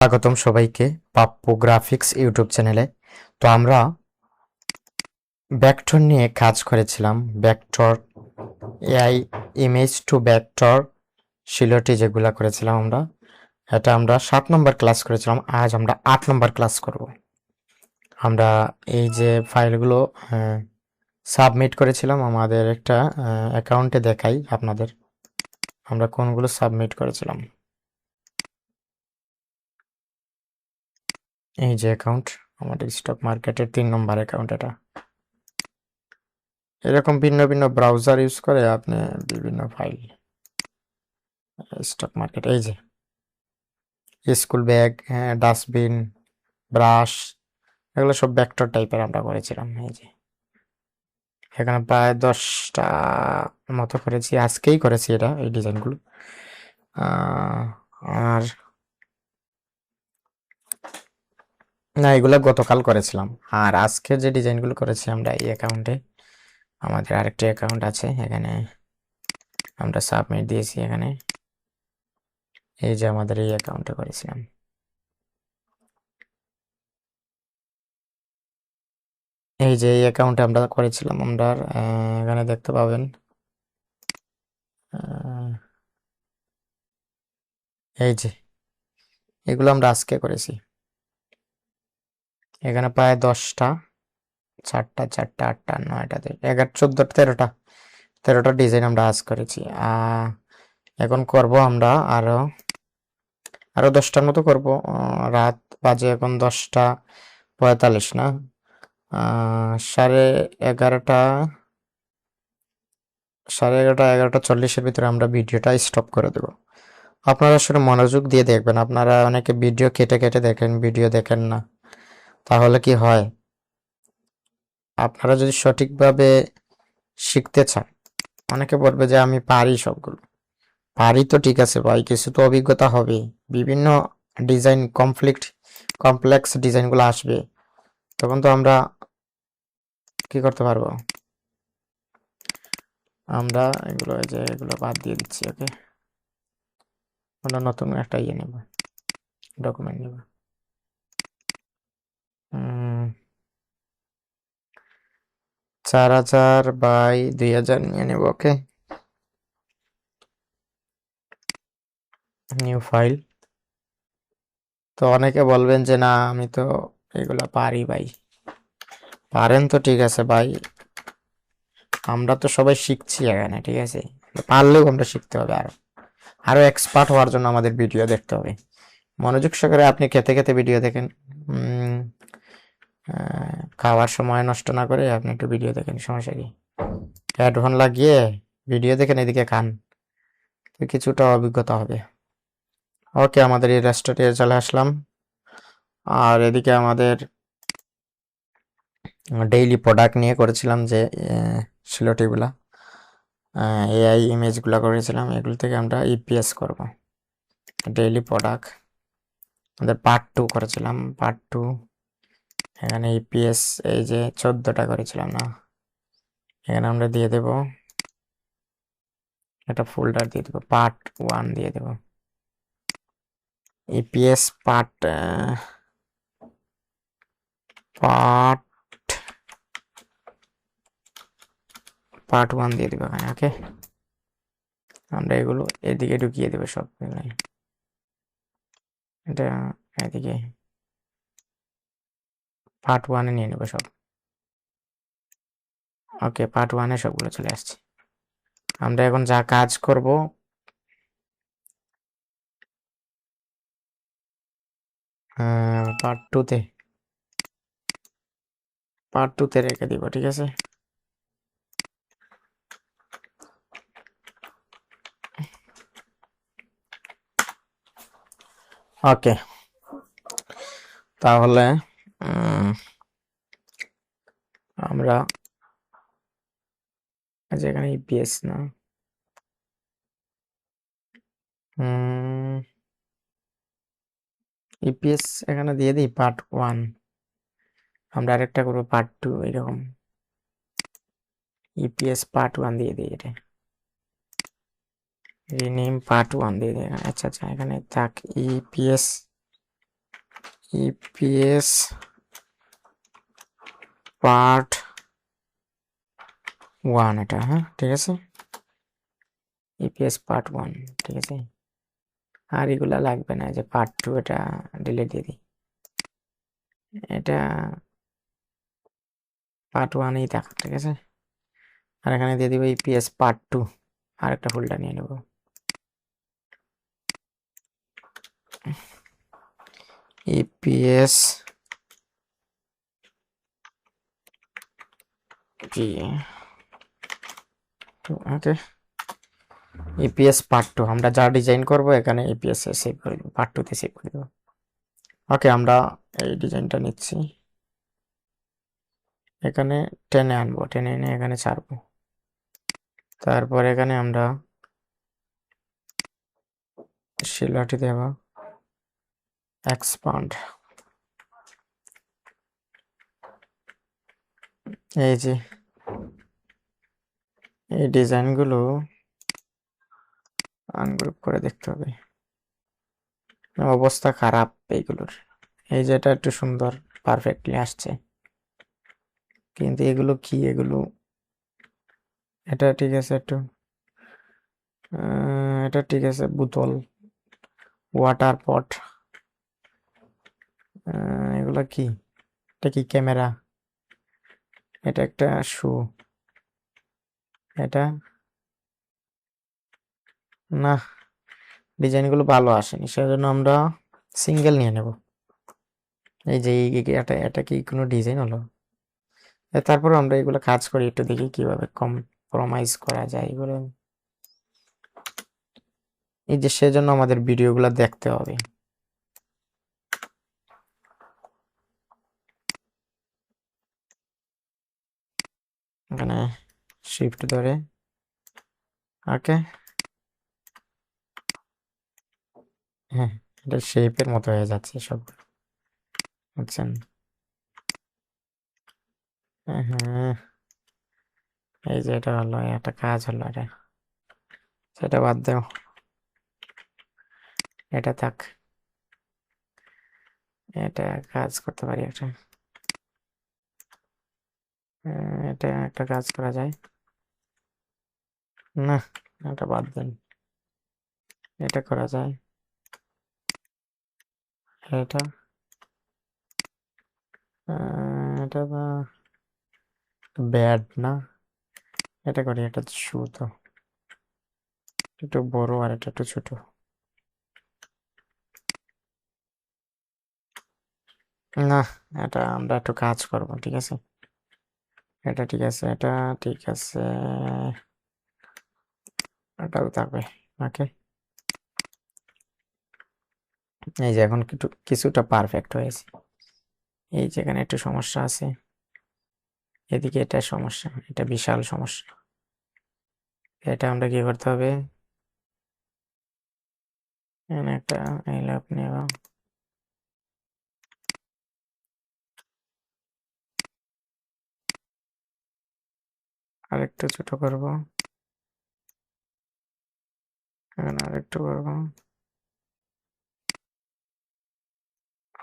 স্বাগতম সবাইকে Pappu graphics YouTube চ্যানেলে। তো আমরা ভেক্টর নিয়ে কাজ করেছিলাম। Vector AI image to vector শিলটি যেগুলা করেছিলাম আমরা 7 নম্বর ক্লাস করেছিলাম। আজ আমরা 8 নম্বর ক্লাস করব। আমরা এই যে ফাইলগুলো সাবমিট করেছিলাম আমাদের একটা অ্যাকাউন্টে দেখাই আপনাদের আমরা কোনগুলো সাবমিট করেছিলাম। এই যে অ্যাকাউন্ট আমাদের স্টক মার্কেটের 3 নম্বর অ্যাকাউন্ট। এটা এরকম ভিন্ন ভিন্ন ব্রাউজার ইউজ করে আপনি বিভিন্ন ফাইল স্টক মার্কেট, এই যে স্কুল ব্যাগ, ডাস্টবিন, ব্রাশ, এগুলো সব ভেক্টর টাইপের আমরা করেছিলাম। এই যে এখানে প্রায় 10টা মতো করেছি, আজকেই করেছি এটা এই ডিজাইনগুলো। আর না, এগুলো গতকাল করেছিলাম। আর আজকে যে ডিজাইনগুলো করেছি আমরা এই অ্যাকাউন্টে, আমাদের আরেকটি অ্যাকাউন্ট আছে, এখানে আমরা সাবমিট দিয়েছি। এখানে এই যে আমাদের এই অ্যাকাউন্টে করেছিলাম। এই যে এই অ্যাকাউন্টে আমরা করেছিলাম, আমরা এখানে দেখতে পাবেন। এই যে এগুলো আমরা আজকে করেছি। এখানে প্রায় 10টা, 4টা, 4টা, 8টা, 9টা, 11, 14, 13টা ডিজাইন আমরা আজ করেছি। এখন করব আমরা আরো 10টার মতো করব। রাত বাজে এখন 10টা 45, না 11:30, 11:30, 11:40-এর ভিতরে আমরা ভিডিওটা স্টপ করে দেব। আপনারা আসলে মনোযোগ দিয়ে দেখবেন। আপনারা অনেকে ভিডিও কেটে কেটে দেখেন, ভিডিও দেখেন না, তাহলে কি হয়? আপনারা যদি সঠিকভাবে শিখতে চান, অনেকে বলবে যে আমি পারি সবগুলো। পারি তো ঠিক আছে ভাই, কিছু তো অভিজ্ঞতা হবে। বিভিন্ন ডিজাইন কমপ্লেক্স ডিজাইনগুলো আসবে, তখন তো আমরা কি করতে পারবো? আমরা এগুলো বাদ দিয়ে দিচ্ছি। ওকে, আমরা নতুন একটা নেব, ডকুমেন্ট নেব। 4000 বাই 2000 নিয়ে নেব। ওকে, নিউ ফাইল। তো অনেকে বলবেন যে না, আমি তো এগুলা পারি ভাই। পারেন তো ঠিক আছে ভাই, আমরা তো সবাই শিখছি এখানে, ঠিক আছে? পারলেও আমরা শিখতে হবে, আরো এক্সপার্ট হওয়ার জন্য আমাদের ভিডিও দেখতে হবে। মনোযোগ সহকারে আপনি খেতে খেতে ভিডিও দেখেন। খাওয়ার সময় নষ্ট না করে আপনি একটু ভিডিও দেখেন, সমস্যা কি? হেডফোন লাগিয়ে ভিডিও দেখেন, এদিকে খান, তো কিছুটা অভিজ্ঞতা হবে। ওকে, আমাদের এই রেস্টুরেন্টে চলে আসলাম। আর এদিকে আমাদের ডেইলি প্রোডাক্ট নিয়ে করেছিলাম যে শিলটিগুলা, এআই ইমেজগুলো করেছিলাম, এগুলো থেকে আমরা ইপিএস করব। ডেইলি প্রোডাক্ট আমাদের পার্ট 2 করেছিলাম। পার্ট 2 এখানে ইপিএস এই যে 14টা করেছিলাম না, এখানে আমরা দিয়ে দেব একটা ফোল্ডার দিয়ে দেবো, পার্ট 1 দিয়ে দেব। ইপিএস পার্ট পার্ট পার্ট 1 দিয়ে দেবো এখানে। ওকে, আমরা এগুলো এদিকে ঢুকিয়ে দেবো সব। এটা এদিকে পার্ট 1-এ নিয়ে নেবো সব। ওকে, পার্ট 1-এ সবগুলো চলে আসছে। আমরা এখন যা কাজ করব, পার্ট 2-তে রেখে দিব, ঠিক আছে? ওকে, তাহলে আমরা এখানে ইপিএস না, ইপিএস এখানে দিয়ে দিই পার্ট 1। আমরা আরেকটা করবো পার্ট 2, এরকম ইপিএস পার্ট 1 দিয়ে দিই। এটা রিনেম পার্ট 1 দিয়ে দিই। আচ্ছা, এখানে থাক ইপিএস ইপিএস পার্ট 1 এটা, হ্যাঁ ঠিক আছে, ইপিএস পার্ট 1, ঠিক আছে। আর এগুলা লাগবে না, যে পার্ট 2 এটা ডিলিট দিয়ে দিই, এটা পার্ট 1এই থাক, ঠিক আছে। আর এখানে দিয়ে দিব ইপিএস পার্ট 2, আর একটা ফোল্ডার নিয়ে নেব, ইপিএস কি, ওকে, ইপিএস পার্ট 2 আমরা যা ডিজাইন করব এখানে ইপিএস এ সেভ করে দেব, পার্ট 2 তে সেভ করে দেব। ওকে, আমরা এই ডিজাইনটা নিচ্ছি, এখানে টেনে আনবো, টেনে এনে এখানে ছাড়বো। তারপর এখানে আমরা শিলাটি দেব এক্সপান্ড, এই যে এই ডিজাইনগুলো আনগ্রুপ করে দেখতে হবে, অবস্থা খারাপ এইগুলোর। এই যে এটা একটু সুন্দর পারফেক্টলি আসছে, কিন্তু এগুলো কি, এগুলো এটা ঠিক আছে একটু, এটা ঠিক আছে, বোতল, ওয়াটার পট, এগুলো কি, এটা কি ক্যামেরা, এটা একটা শু, এটা না, ডিজাইনগুলো ভালো আসেনি, সেজন্য আমরা সিঙ্গেল নিয়ে নেব। এই যে এটা এটা কি কোনো ডিজাইন হলো? তারপর আমরা এগুলো কাজ করি, একটু দেখি কিভাবে কম্প্রোমাইজ করা যায় এগুলো। এই যে সেজন্য আমাদের ভিডিওগুলো দেখতে হবে। এখানে শিফট ধরে, ওকে, হ্যাঁ, এটা শেপের মতো হয়ে যাচ্ছে সব, বুঝছেন? হ্যাঁ, এই যে এটা হলো, একটা কাজ হলো, এটা সেটা বাদ দেও, এটা থাক, এটা কাজ করতে পারি একটা, এটা একটা কাজ করা যায় না, এটা বাদ দেন, এটা করা যায়, এটা এটা ব্যাড না, এটা করি, এটা শু তো একটু বড় আর এটা একটু ছোট, না, এটা আমরা একটু কাজ করব, ঠিক আছে, এটা ঠিক আছে, এটা ঠিক আছে, এটাও থাকবে, ওকে। এই যে এখন কিছুটা পারফেক্ট হয়েছে, এই যেখানে একটু সমস্যা আছে, এদিকে এটা সমস্যা, এটা বিশাল সমস্যা, এটা আমরা কি করতে হবে, এখানে একটা এই লাভ নেব, আরেকটু ছোট করব, এখানে আরেকটু করব,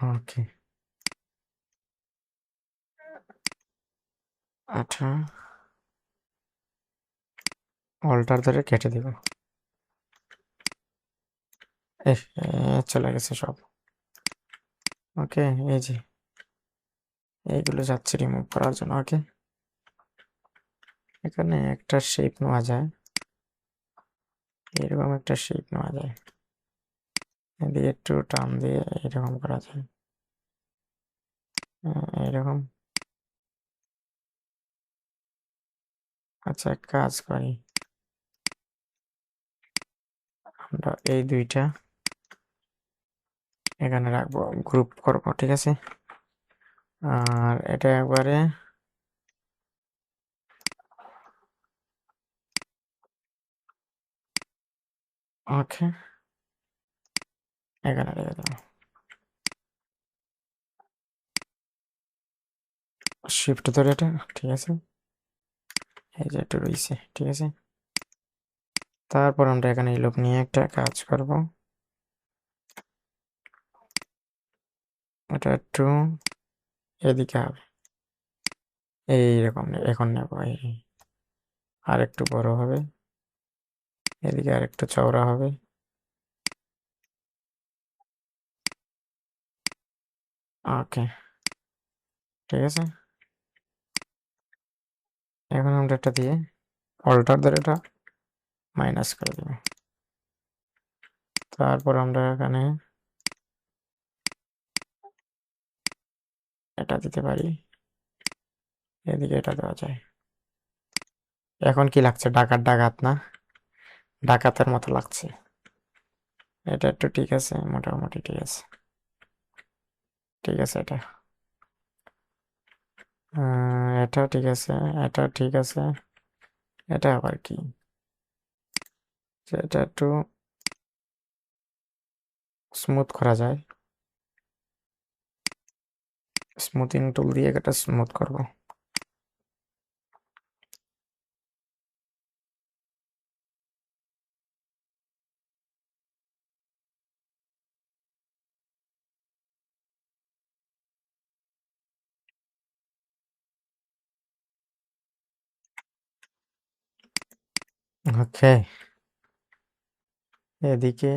ওকে, আচ্ছা, অল্টার ধরে কেটে দিব, চলে গেছে সব, ওকে। এই যে এইগুলো যাচ্ছে রিমুভ করার জন্য, ওকে। এখানে একটা শেপ নেওয়া যায়, এরকম একটা শেপ নেওয়া যায়, এদিকে একটু টান দিয়ে এরকম করা যায়, এরকম, আচ্ছা এক কাজ করি, আমরা এই দুইটা এখানে রাখবো, গ্রুপ করব, ঠিক আছে, আর এটা একবারে ওকে, এখানে রেখে দেবো, শিফট ধরে এটা, ঠিক আছে, এই যে একটু রয়েছে, ঠিক আছে। তারপর আমরা এখানে এই লোক নিয়ে একটা কাজ করব, এটা একটু এদিকে হবে, এইরকম এখন নেবো, আর একটু বড় হবে, এদিকে আর একটু চওড়া হবে। ওকে, ঠিক আছে। এখন আমরা এটা দিয়ে অল্টার ধরে এটা মাইনাস করে দেব। তারপর আমরা এখানে এটা দিতে পারি, এদিকে এটা দেওয়া যায়। এখন কি লাগছে? ডাকাত ডাকাত না, ডাকাতের মতো লাগছে। এটা একটু ঠিক আছে, মোটামুটি ঠিক আছে, ঠিক আছে। এটা এটাও ঠিক আছে, এটাও ঠিক আছে। এটা আবার কি? এটা একটু স্মুথ করা যায়, স্মুথিং টুল দিয়ে এটা স্মুথ করব। ওকে, এদিকে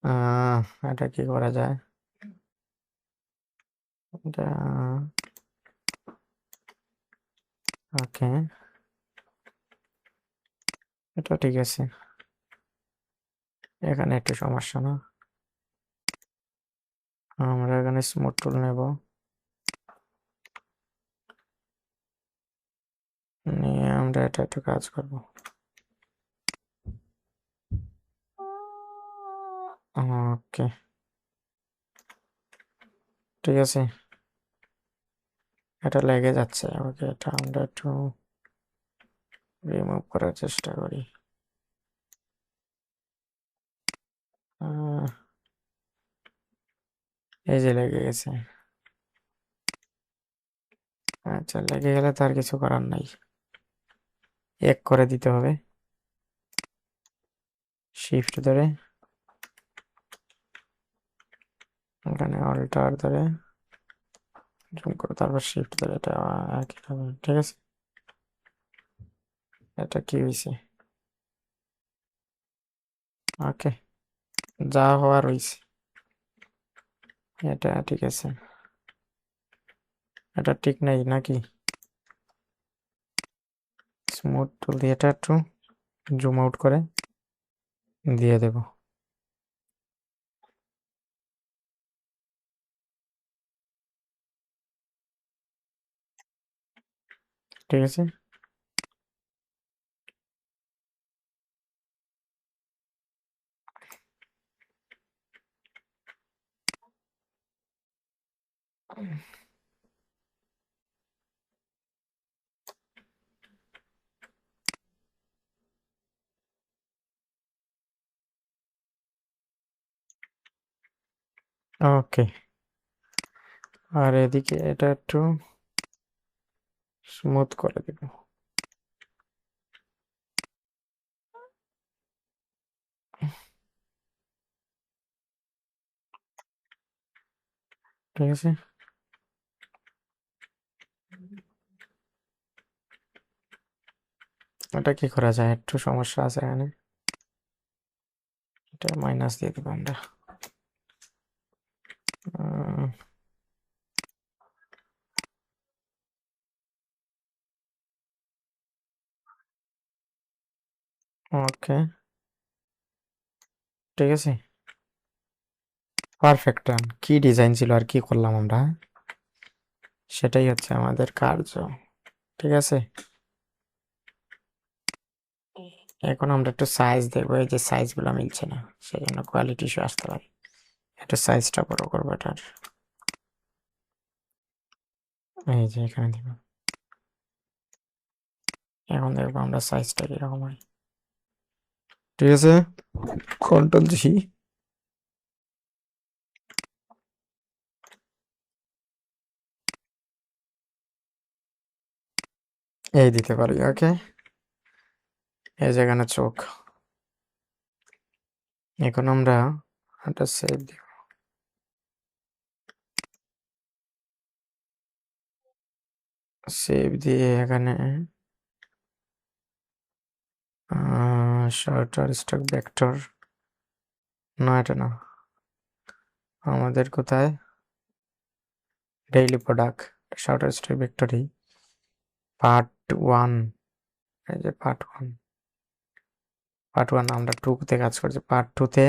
আহ এটা কি করা যায়? এটা ওকে, এটা ঠিক আছে। এখানে একটু সমস্যা না, আমরা এখানে স্মুথ টুল নেব, নিয়ে আমরা এটা একটু কাজ করব। ওকে, ঠিক আছে। এটা লেগে যাচ্ছে, ওকে, এটা আমরা একটু রিমুভ করার চেষ্টা করি। আহ, এই যে লেগে গেছে। আচ্ছা, লেগে গেলে তো আর কিছু করার নাই, এক করে দিতে হবে। শিফট ধরে এখানে অল্টার ধরে জুম করে, তারপর শিফট ধরে এটা একই হবে, ঠিক আছে। এটা কি হয়েছে? ওকে, যা হওয়ার হয়েছে। এটা ঠিক আছে, এটা ঠিক নেই নাকি? স্মুথ টুল দিয়ে এটা একটু জুম আউট করে দিয়ে দেব। ঠিক আছে, ওকে। আর এদিকে এটা একটু স্মুথ করে দেব। ঠিক আছে, এটা কি করা যায়? একটু সমস্যা আছে এখানে, এটা মাইনাস দিয়ে দেবো আমরা। ওকে, ঠিক আছে, পারফেক্ট। কি ডিজাইন ছিল আর কি করলাম আমরা, সেটাই হচ্ছে আমাদের কার্য, ঠিক আছে। এখন আমরা একটু সাইজ দেখবো, এই যে সাইজগুলো মিলছে না, সেই জন্য কোয়ালিটি ইস্যু আসতে পারে। একটু সাইজটা বড় করবো এটার, এই যে এখানে দিব। এখন দেখবো আমরা সাইজটা কিরকম হয়। ঠিক আছে, কন্ট্রোল জি, এই দিতে পারি। ওকে, এই যেখানে চোখ, এখন আমরা এটা সেভ দিব। সেভ দিয়ে এখানে শাটার স্টক ভেক্টর, না এটা না, আমাদের কোথায় ডেইলি প্রোডাক্ট শাটার স্টক ভেক্টরই পার্ট 1, এই যে পার্ট 1 আমরা 2 তে কাজ করছি, পার্ট 2 তে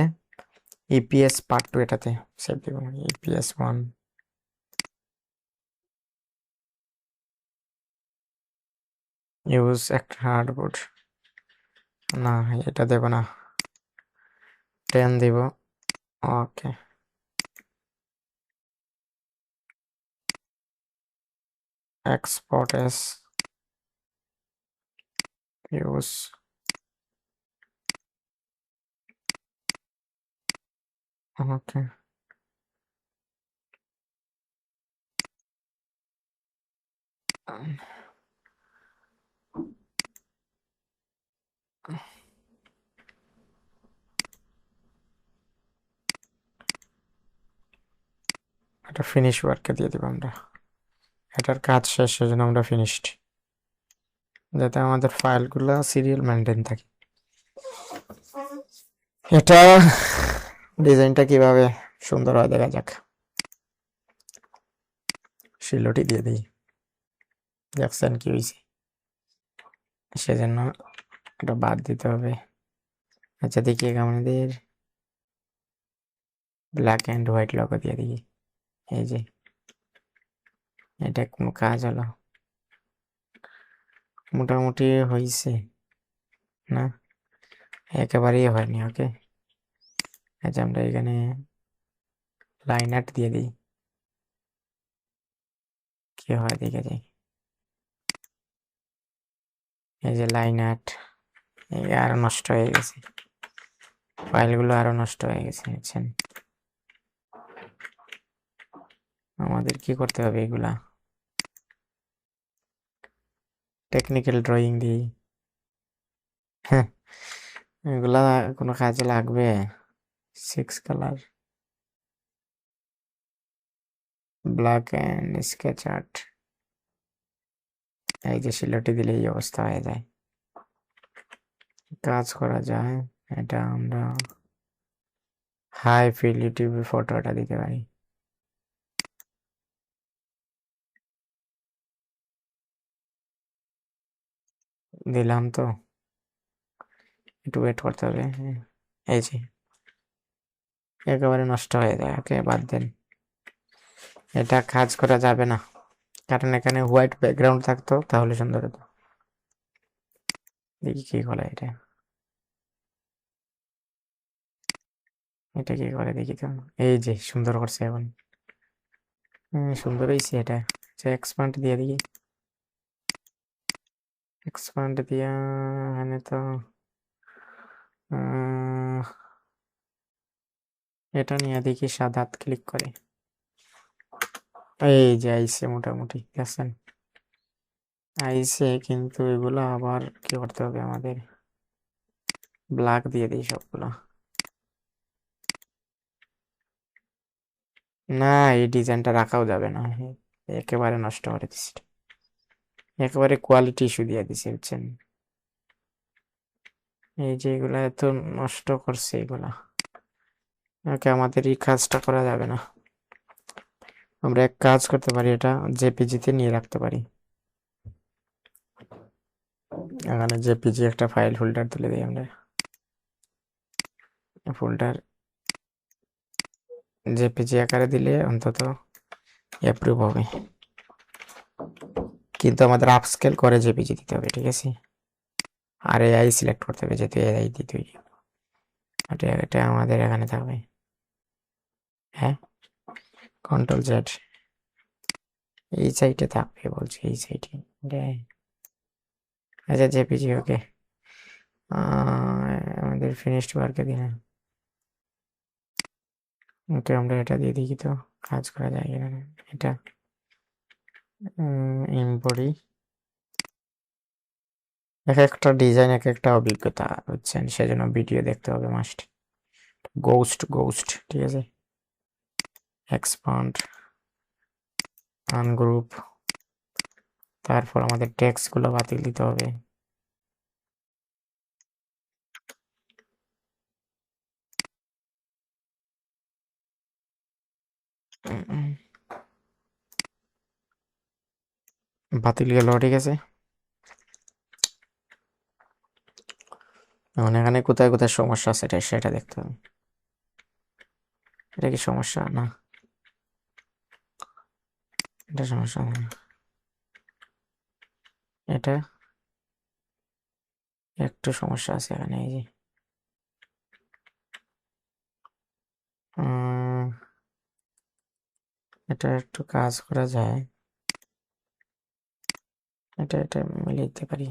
ইপিএস পার্ট 2 এটাতে সেভ দিব, ইপিএস 1। ইউজ একটা হার্ডবোর্ড, না এটা দেব না, 10 দিব। ওকে, এক্সপোর্ট এস, ইউজ ওকে। এটা ফিনিশ ওয়ার্কে দিয়ে দিব আমরা, এটার কাজ শেষ, সেজন্য আমরা ফিনিশড, যাতে আমাদের ফাইলগুলো সিরিয়াল মেনটেন থাকে। এটা ডিজাইনটা কিভাবে সুন্দর হয় দেখা যাক। শিলটি দিয়ে দিই, দেখছেন কি হয়েছে, সেজন্য এটা বাদ দিতে হবে। আচ্ছা দেখি আমাদের ব্ল্যাক অ্যান্ড হোয়াইট লোগো দিয়ে দিই, এই যে এটা কোনো কাজ হলো, মোটামুটি হয়েছে না, একেবারেই হয়নি। ওকে, আচ্ছা আমরা এখানে লাইন আর্ট দিয়ে দিই, কি হয় দেখে যাই। এই যে লাইন আর্ট, এই আরো নষ্ট হয়ে গেছে, ফাইলগুলো আরো নষ্ট হয়ে গেছে, বুঝছেন। আমাদের কি করতে হবে, এগুলা টেকনিক্যাল ড্রয়িং দিই, হ্যাঁ এগুলা কোনো কাজে লাগবে। 6 colour, black and sketch art, এই যে শিলটি দিলে এই অবস্থা হয়ে যায়। কাজ করা যায়, এটা আমরা হাই ফিডিলিটি ফটোটা দিতে পারি, দিলাম তো, একটু ওয়েট করতে হবে। এই যে একেবারে নষ্ট হয়ে যায়, ওকে বাদ দেন, এটা কাজ করা যাবে না, কারণ এখানে হোয়াইট ব্যাকগ্রাউন্ড থাকতো তাহলে সুন্দর হতো। দেখি কি করে এটা, এটা কি করে দেখি তো, এই যে সুন্দর করছে এখন, সুন্দর হয়েছে এটা। আচ্ছা এক্সপান্ড দিয়ে দেখি, এক্সপান্ড দিয়া এখানে তো এটা নিয়ে দেখি, সাদা ক্লিক করে, এই যে আইসে মোটামুটি, দেখছেন আইসে, কিন্তু এগুলো আবার কি করতে হবে আমাদের, ব্ল্যাক দিয়ে দিই সবগুলো। না এই ডিজাইনটা রাখাও যাবে না, একেবারে নষ্ট করে দিচ্ছি, একেবারে কোয়ালিটি ইস্যু দিয়ে দিছি, বুঝছেন। এই যে এগুলা এত নষ্ট করছে এগুলা, ওকে আমাদের এই কাজটা করা যাবে না। আমরা এক কাজ করতে পারি, এটা জেপিজিতে নিয়ে রাখতে পারি, এখানে জেপিজি একটা ফাইল ফোল্ডার তুলে দিই আমরা, ফোল্ডার জেপিজি আকারে দিলে অন্তত অ্যাপ্রুভ হবে, কিন্তু আমাদের আপস্কেল করে জেপিজি দিতে হবে, ঠিক আছে। আর এআই সিলেক্ট করতে হবে, যেহেতু এআই দিতে হবে, এটা আমাদের এখানে থাকবে, হ্যাঁ কন্ট্রোল জেড, এই সাইটে থাকবে বলছি, এই সাইটে। আচ্ছা জেপিজি ওকে, আমাদের ফিনিশড ওয়ার্কে দিন, ওকে আমরা এটা দিয়ে দেখি তো কাজ করা যায় কিনা। এটা এমবডি, এক একটা ডিজাইন এক একটা অভিজ্ঞতা, বুঝছেন, সেজন্য ভিডিও দেখতে হবে মাস্ট। গোস্ট, ঠিক আছে, এক্সপান্ড, আনগ্রুপ, তারপর আমাদের টেক্সটগুলো বাতিল দিতে হবে। বাতিল গেল, ঠিক আছে। এখন এখানে কোথায় কোথায় সমস্যা আছে সেটা দেখতে হবে। এটা কি সমস্যা? না, এটা সমস্যা না। এটা একটু সমস্যা আছে এখানে, এই যে এটা একটু কাজ করা যায়, এটা মিলিয়ে দিতে পারি।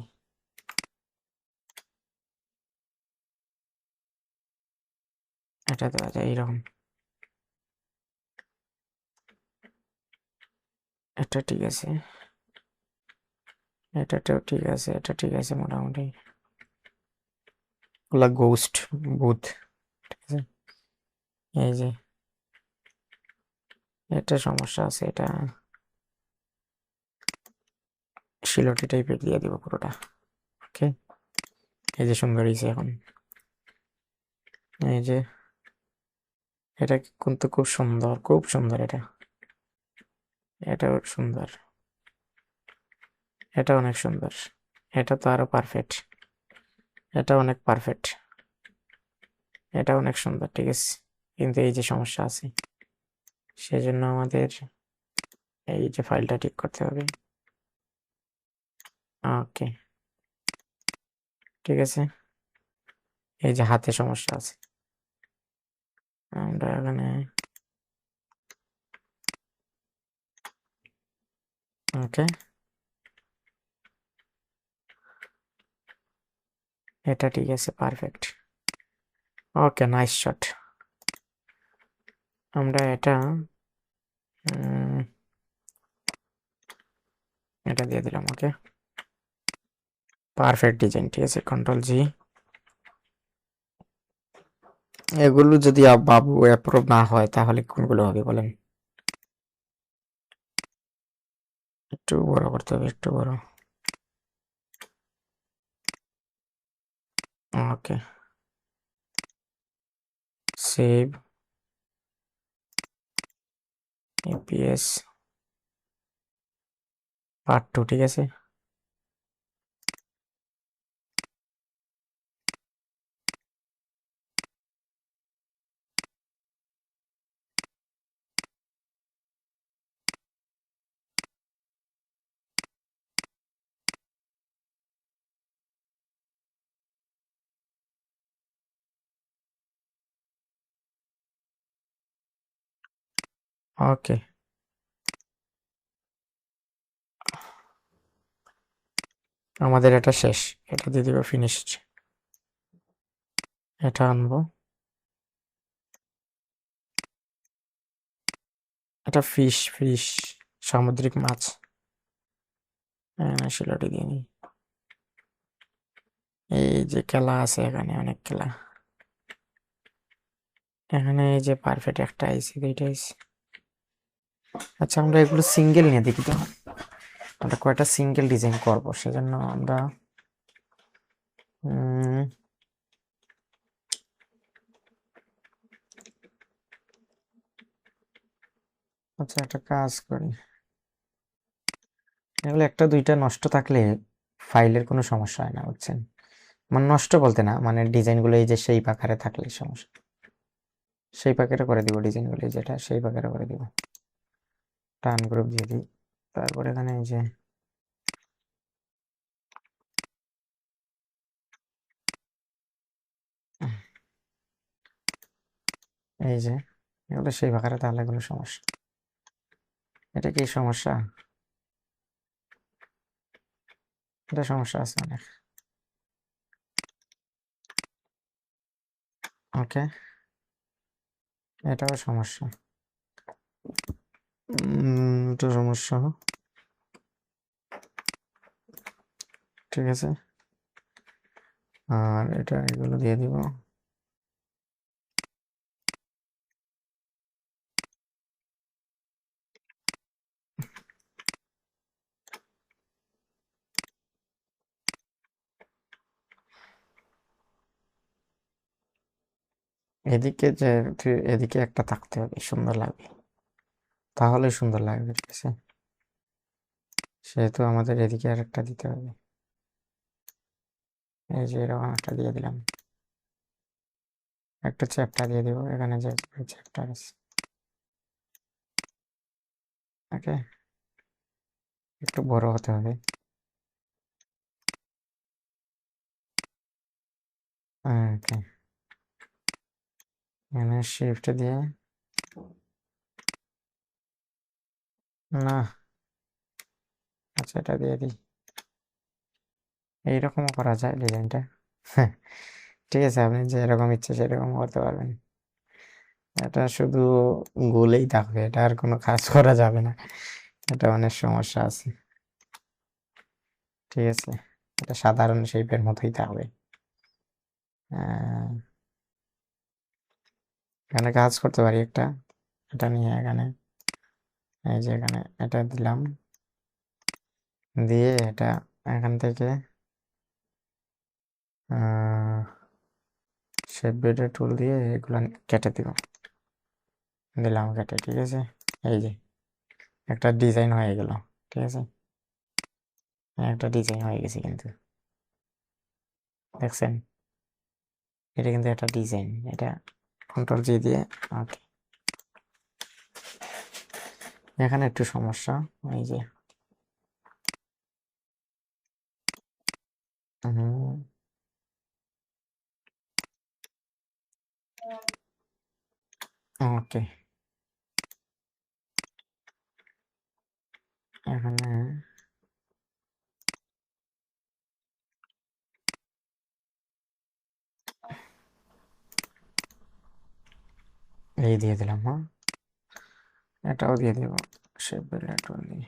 এটা দেওয়া যায় এইরকম, এটা ঠিক আছে, এটাটাও ঠিক আছে, এটা ঠিক আছে মোটামুটি। ওগুলা গোস্ট, ভূত, ঠিক আছে। এই যে এটা সমস্যা আছে, এটা শিলটি টাইপের দিয়ে দিব পুরোটা। ওকে, এই যে সুন্দর হয়েছে এখন। এই যে এটা কিন্তু খুব সুন্দর, খুব সুন্দর। এটাও সুন্দর, এটা অনেক সুন্দর, এটা তো আরো পারফেক্ট, এটা অনেক পারফেক্ট, এটা অনেক সুন্দর, ঠিক আছে। কিন্তু এই যে সমস্যা আছে, সেজন্য আমাদের এই যে ফাইলটা ঠিক করতে হবে। ওকে, ঠিক আছে। এই যে হাতে সমস্যা আছে, আমরা এখানে ওকে, এটা ঠিক আছে, পারফেক্ট। ওকে, নাইস শট। আমরা এটা দিয়ে দিলাম। ওকে, পারফেক্ট ডিজাইন, ঠিক আছে। কন্ট্রোল জি। এগুলো যদি বাবু অ্যাপ্রুভ না হয় তাহলে কোনগুলো হবে বলেন? একটু বড় করতে হবে, একটু বড়। ওকে, সেভ এপিএস পার্ট 2, ঠিক আছে। ওকে, আমাদের এটা শেষ, এটা দিয়ে দিব ফিনিশড। এটা আনবো, এটা ফিশ, সামুদ্রিক মাছ। শিলাটি দিয়ে নিই। এই যে খেলা আছে এখানে, অনেক খেলা। এখানে এই যে পারফেক্ট একটা আইসি, দুইটা আইসি। আচ্ছা, আমরা এগুলো সিঙ্গেল নিয়ে দেখি তো, আমরা কয়টা সিঙ্গেল ডিজাইন করব, সেজন্য আমরা আচ্ছা একটা কাজ করি, এগুলো একটা দুইটা নষ্ট থাকলে ফাইলের কোনো সমস্যা হয় না, বুঝছেন? মানে নষ্ট বলতে না, মানে ডিজাইনগুলো এই যে সেই আকারে থাকলে সমস্যা, সেই আকারে করে দিব ডিজাইনগুলো, যেটা সেই আকারে করে দিব। টান গ্রুপ দিয়ে দিই, তারপর এখানে এই যে এগুলো সেই আকারে, তাহলে কোনো সমস্যা। এটা কি সমস্যা? এটা সমস্যা আছে অনেক। ওকে, এটাও সমস্যা, এটা সমস্যা, ঠিক আছে। আর এগুলো দিয়ে দিব। এদিকে যে এদিকে একটা থাকতে হবে, সুন্দর লাগবে, তাহলে সুন্দর লাগবে, ঠিক আছে। সেহেতু আমাদের এদিকে আর একটা দিতে হবে। এই যে এরকম একটা দিয়ে দিলাম, একটা চ্যাপ্টার দিয়ে দিব এখানে, যে চ্যাপ্টার আছে। ওকে, একটু বড় হতে হবে। ওকে, এখানে শিফট দিয়ে, না আচ্ছা এটা দিয়ে দিই, এইরকমও করা যায় ডিজাইনটা। হ্যাঁ, ঠিক আছে, আপনি যে এরকম ইচ্ছে সেরকম করতে পারবেন। এটা শুধু গোলেই থাকবে, এটা আর কোনো কাজ করা যাবে না, এটা অনেক সমস্যা আছে। ঠিক আছে, এটা সাধারণ শেপের মতোই থাকবে। এখানে কাজ করতে পারি একটা, এটা নিয়ে এখানে, এই যে এখানে এটা দিলাম, দিয়ে এটা এখান থেকে শেপ বেডের টুল দিয়ে এগুলো কেটে দিব, দিলাম কেটে, ঠিক আছে। এই যে একটা ডিজাইন হয়ে গেল, ঠিক আছে, একটা ডিজাইন হয়ে গেছে কিন্তু, দেখছেন, এটা কিন্তু একটা ডিজাইন, এটা কন্ট্রোল জি দিয়ে। ওকে, এখানে একটু সমস্যা, এই যে ওকে, এখানে এই দিয়ে দিলাম, হ্যাঁ এটাও দিয়ে দেবো শেপ বেলের টুল দিয়ে।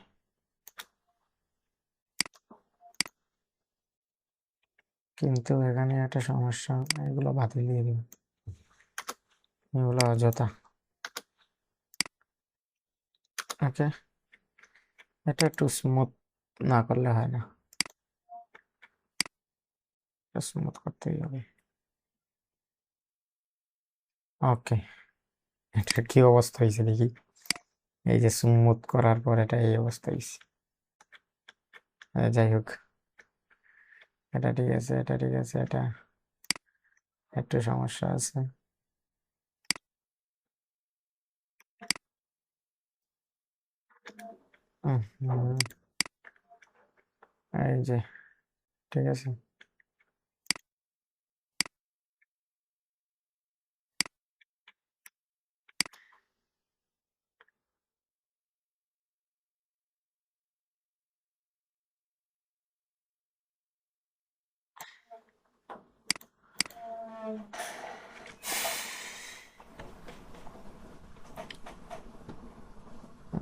কিন্তু এখানে একটা সমস্যা, এগুলো বাতিল দিয়ে দিব, এগুলো অযথা। ওকে, এটা একটু স্মুথ না করলে হয় না, স্মুথ করতেই হবে। ওকে, এটা কি অবস্থা হয়েছে দেখি, এই যে স্মুথ করার পর এটা এই অবস্থা হয়েছে। যাই হোক, এটা ঠিক আছে, এটা ঠিক আছে, এটা একটু সমস্যা আছে। হুম, এই যে ঠিক আছে।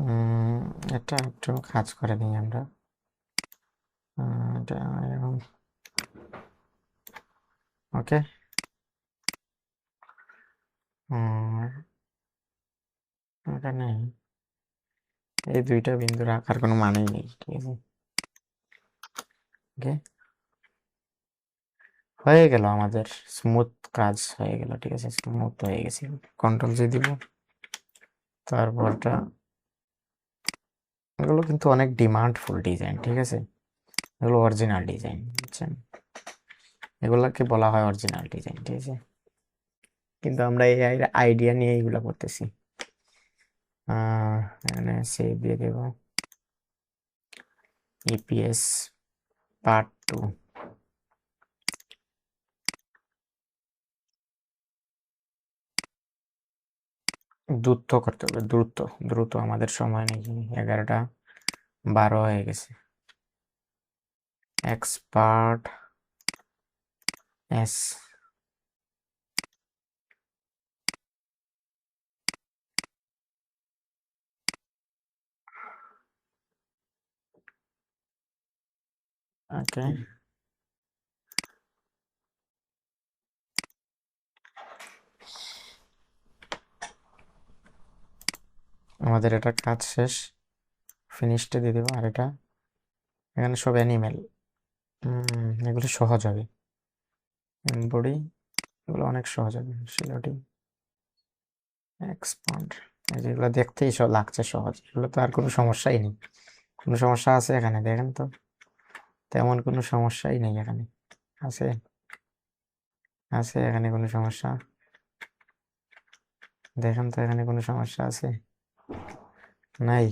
উম, এটা একটু কাজ করে দিই আমরা, এটা এরকম। ওকে, এখানে এই দুইটা বিন্দু রাখার কোনো মানেই নেই, ঠিক আছে। ওকে, হয়ে গেল আমাদের, স্মুথ কাজ হয়ে গেল, ঠিক আছে, স্মুথ হয়ে গেছে। কন্ট্রোল জি দিব, তারপরটা, এগুলো কিন্তু অনেক ডিমান্ডফুল ডিজাইন, ঠিক আছে, এগুলো অরিজিনাল ডিজাইন, বুঝছেন, এগুলাকে বলা হয় অরিজিনাল ডিজাইন, ঠিক আছে। কিন্তু আমরা এই আইডিয়া নিয়ে এইগুলা করতেছি। এখানে সেভ দিয়ে দেব, ইপিএস পার্ট 2। দ্রুত করতে হবে, দ্রুত দ্রুত, আমাদের সময় নেই, 11টা 12 হয়ে গেছে। এক্সপার্ট এস, ওকে, আমাদের এটা কাজ শেষ, ফিনিশটা দিয়ে দেবো। আর এটা এখানে সব অ্যানিমেল, এগুলো সহজ হবে, এমবডি, এগুলো অনেক সহজ হবে, শিলটি। এক্সপান্ড, যেগুলো দেখতেই লাগছে সহজ, এগুলো তো আর কোনো সমস্যাই নেই। কোনো সমস্যা আছে এখানে? দেখেন তো, তেমন কোনো সমস্যাই নেই এখানে। আছে? আছে এখানে কোনো সমস্যা? দেখেন তো এখানে কোনো সমস্যা আছে? নাই,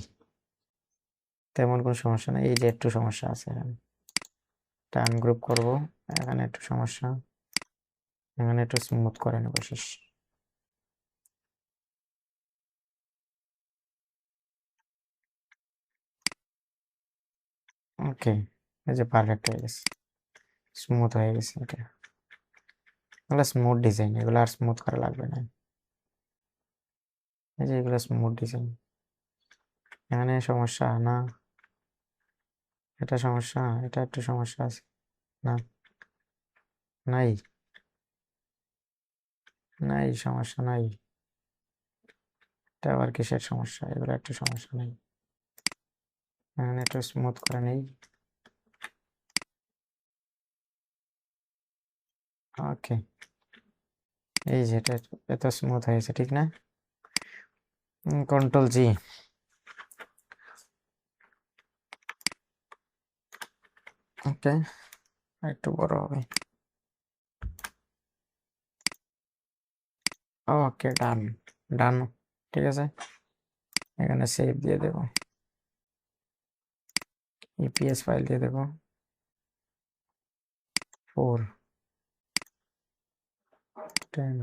তেমন কোনো সমস্যা নাই। এই যে একটু সমস্যা আছে এখানে, টার্ন গ্রুপ করব, এখানে একটু সমস্যা, এখানে একটু স্মুথ করে নেব শেষ। ওকে, এই যে পারফেক্ট হয়ে গেছে, স্মুথ হয়ে গেছে। এটা এগুলো স্মুথ ডিজাইন, এগুলো আর স্মুথ করা লাগবে না। এই যে এগুলো স্মুথ ডিজাইন। এখানে সমস্যা না, এটা সমস্যা, এটা একটু সমস্যা আছে না? নাই, নাই সমস্যা নাই। এটা আবার কিসের সমস্যা? এগুলো একটু সমস্যা নেই, এখানে একটু স্মুথ করে নেই। ওকে, এই যে এটা এত স্মুথ হয়েছে, ঠিক না? কন্ট্রোল জি। ওকে, একটু বড় হবে। ওকে, ডান, ডান, ঠিক আছে। এখানে সেভ দিয়ে দেব, ইপিএস ফাইল দিয়ে দেব 4 10।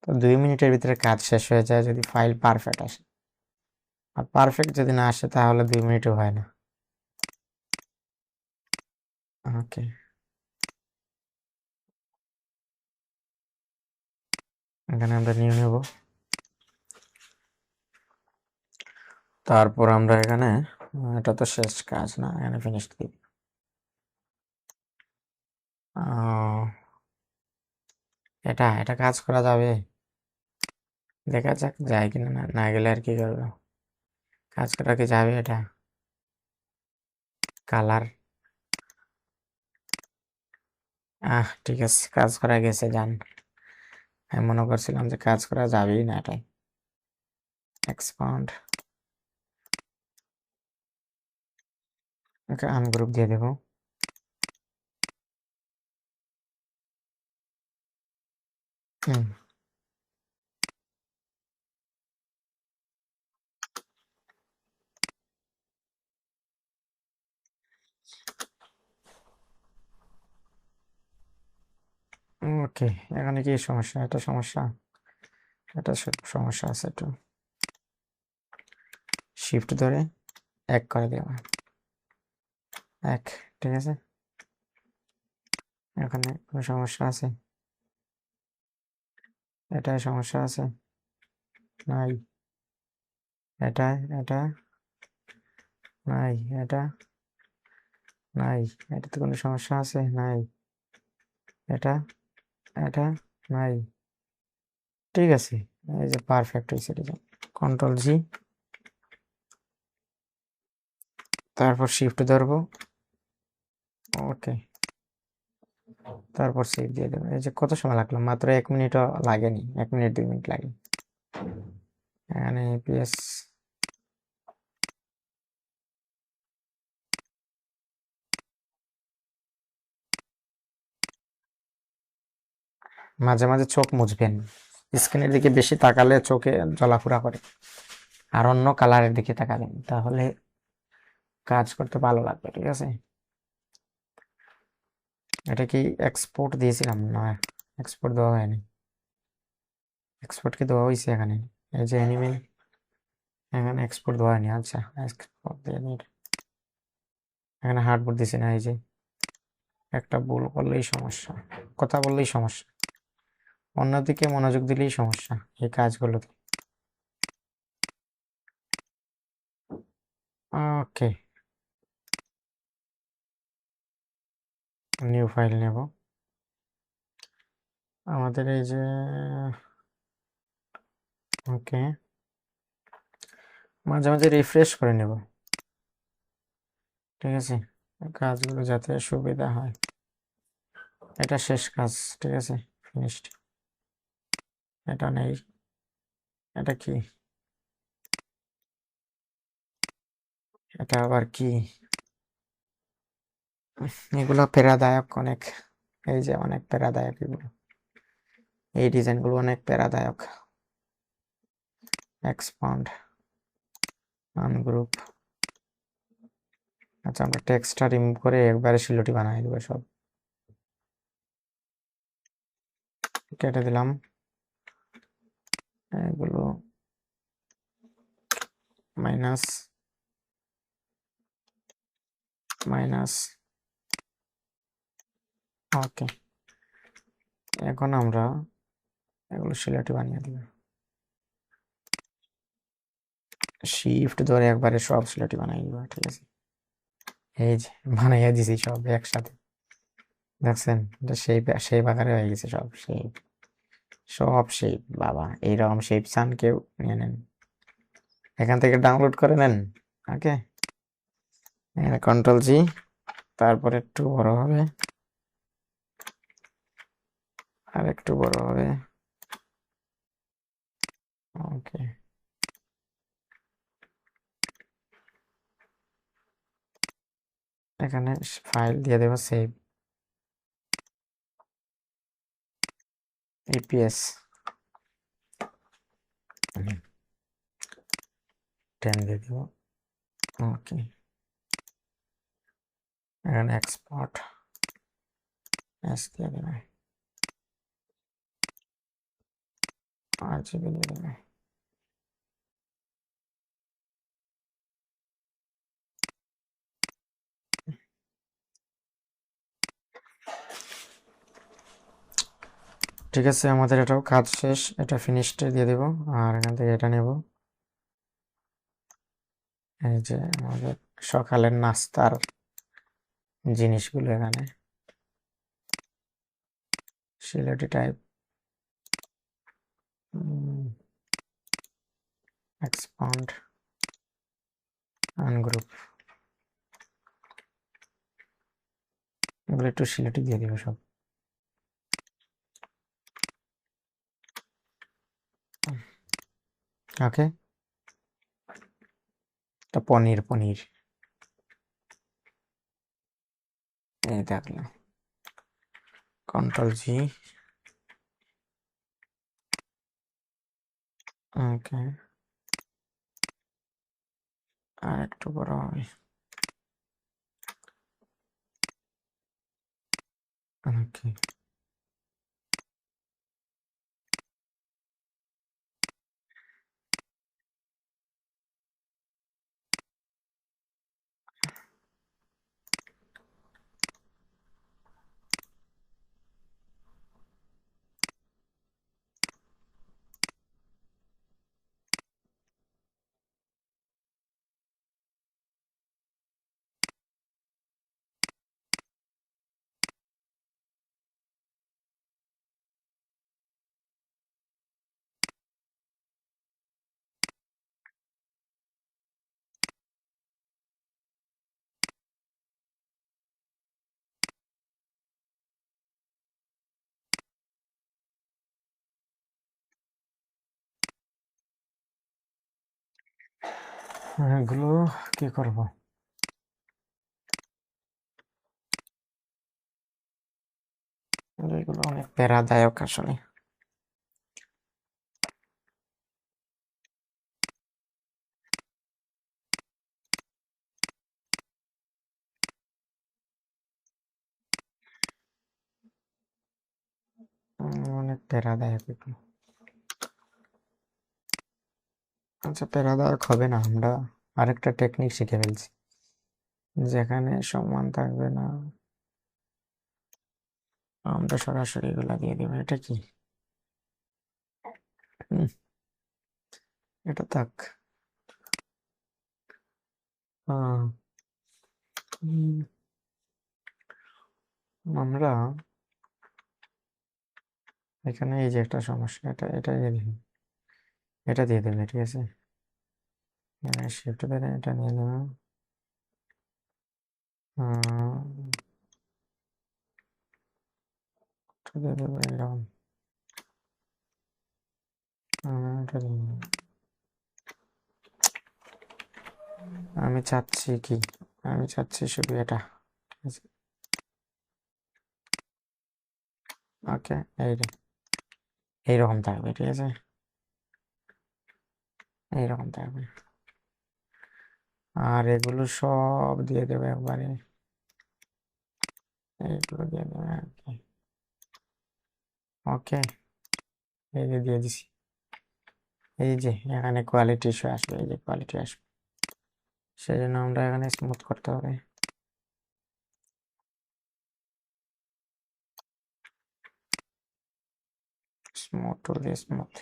তো 2 মিনিটের ভিতরে কাজ শেষ হয়ে যায় যদি ফাইল পারফেক্ট আসে, আর পারফেক্ট যদি না আসে তাহলে 2 মিনিটও হয় না। ওকে, এখানে আমরা নিউ নেব, তারপর আমরা এখানে এটা তো শেষ কাজ না, এখানে ফিনিশ দিব। এটা এটা কাজ করা যাবে, দেখা যাক যায় কিনা, না না গেলে আর কি করবো। কাজ করা কি যাবে এটা? কালার, ঠিক আছে, কাজ করা গেছে, যান। আমি মনে করছিলাম যে কাজ করা যাবেই না এটাই। এক্সপান্ড, ওকে আনগ্রুপ দিয়ে দেবো। হুম, ওকে, এখানে কি সমস্যা? এটা সমস্যা, এটা সমস্যা আছে একটু। শিফট ধরে এক করে দেওয়া, এক, ঠিক আছে। এখানে কোনো সমস্যা আছে? এটায় সমস্যা আছে? নাই, এটা, এটা নাই, এটা নাই, এটাতে কোনো সমস্যা আছে? নাই, এটা, এটা নাই, ঠিক আছে। এই যে পারফেক্ট হয়েছে ডিজাইন। কন্ট্রোল জি, তারপর শিফট ধরবো, ওকে, তারপর সেভ দিয়ে দেবো। এই যে কত সময় লাগলো, মাত্র 1 মিনিটও লাগেনি, 1 মিনিট 2 মিনিট লাগে। এখানে এপিএস, মাঝে মাঝে চোখ মুছবেন, স্ক্রিনের দিকে বেশি তাকালে চোখে জ্বলাফোড়া করে। আর অন্য কালারের দিকে তাকাবেন, তাহলে কাজ করতে ভালো লাগবে, ঠিক আছে। এটা কি এক্সপোর্ট দিয়েছিলাম? না, এক্সপোর্ট দেওয়া হয়নি। এক্সপোর্ট কি দেওয়া হয়েছে এখানে? এই যে অ্যানিমেল, এখানে এক্সপোর্ট দেওয়া হয়নি। আচ্ছা, এক্সপোর্ট দিয়ে নিই। এখানে হার্ডবোর্ড দিছি না, এই যে একটা ভুল করলেই সমস্যা, কথা বললেই সমস্যা, অন্যদিকে মনোযোগ দিলেই সমস্যা এই কাজগুলোতে। ওকে, নিউ ফাইল নেব। আমাদের এই যে, ওকে, মাঝে মাঝে রিফ্রেশ করে নেব, ঠিক আছে, কাজগুলো যাতে সুবিধা হয়। এটা শেষ কাজ, ঠিক আছে, ফিনিশড। এটা নেই, এটা কি, এটা আবার কি? এগুলো প্যারাদায়ক অনেক, এই যে অনেক প্যারাদায়ক এগুলো, এই ডিজাইনগুলো অনেক প্যারাদায়ক। Expand, ungroup. আচ্ছা, আমরা টেক্সটটা রিমুভ করে একবারে শিলটি বানিয়ে দেবো সব, কেটে দিলাম এগুলো, মাইনাস মাইনাস। ওকে, এখন আমরা এগুলো শিলাটি বানিয়ে দেবো, শিফট ধরে একবারে সব শিলাটি বানিয়ে দেবো, ঠিক আছে। এই যে বানাইয়া দিছি সব একসাথে, দেখছেন এটা সেই আকারে হয়ে গেছে সব শেপ, সব শেপ। বাবা, এইরকম শেপ চান কেউ নিয়ে নেন, এখান থেকে ডাউনলোড করে নেন। ওকে, কন্ট্রোল জি, তারপরে একটু বড় হবে, আর একটু বড় হবে। ওকে, এখানে ফাইল দিয়ে দেবো সেভ ইপিএস 10 দিয়ে দিব। ওকে, এখানে এক্সপোর্ট এস দিয়ে দেবে, আরজিবি দিয়ে দেবে। ঠিক আছে, আমাদের এটাও কাজ শেষ, এটা ফিনিশড দিয়ে দেব। আর এখান থেকে এটা নেব, এই যে আমাদের সকালের নাস্তার জিনিসগুলো এখানে, সিলেটি টাইপ, এক্সপান্ড, আনগ্রুপ, এগুলো একটু সিলেটি দিয়ে দিব সব। ওকে, এটা পনির পনির, এই দেখলাম, কন্ট্রোল জি। ওকে, আর একটু বড় হবে। ওকে, এগুলো কি করব? এগুলো অনেক প্যারাদায়ক আসলে। অনেক প্যারাদায়ক এগুলো। আচ্ছা, প্যারাদায়ক হবে না, আমরা আরেকটা টেকনিক শিখে ফেলছি, যেখানে সমান থাকবে না, আমরা সরাসরি এগুলা দিয়ে দেবো। এটা কি? হুম, এটা থাক। আহ, হুম, আমরা এখানে এই যে একটা সমস্যা, এটা দিয়ে দিই, এটা দিয়ে দেবে, ঠিক আছে। শিফট ধরে এটা নিয়ে নেব, এটা দিয়ে দেবো এরকম। আমি চাচ্ছি কি, আমি চাচ্ছি শুধু এটা, ঠিক আছে। ওকে, এইরকম থাকবে, ঠিক আছে, এইরকম থাকবে। আর এগুলো সব দিয়ে দেবে একবারে, এইগুলো দিয়ে দেবে আর কি। ওকে, এই যে দিয়ে দিছি। এই যে এখানে কোয়ালিটি ইস্যু আসবে, এই যে কোয়ালিটি আসবে, সেই জন্য আমরা এখানে স্মুথ করতে হবে। স্মুথ টু দিয়ে স্মুথ।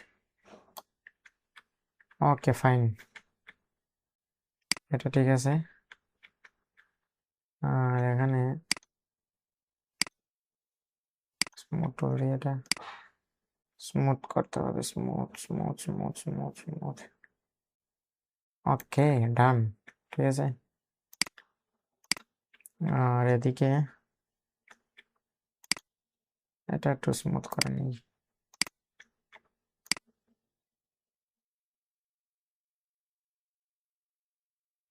ওকে ফাইন, এটা ঠিক আছে। আর এখানে স্মুথ টু দিয়ে এটা স্মুথ করতে হবে, smooth smooth smooth smooth smooth. Okay done, ঠিক আছে। আর এদিকে এটা একটু স্মুথ করে নিই।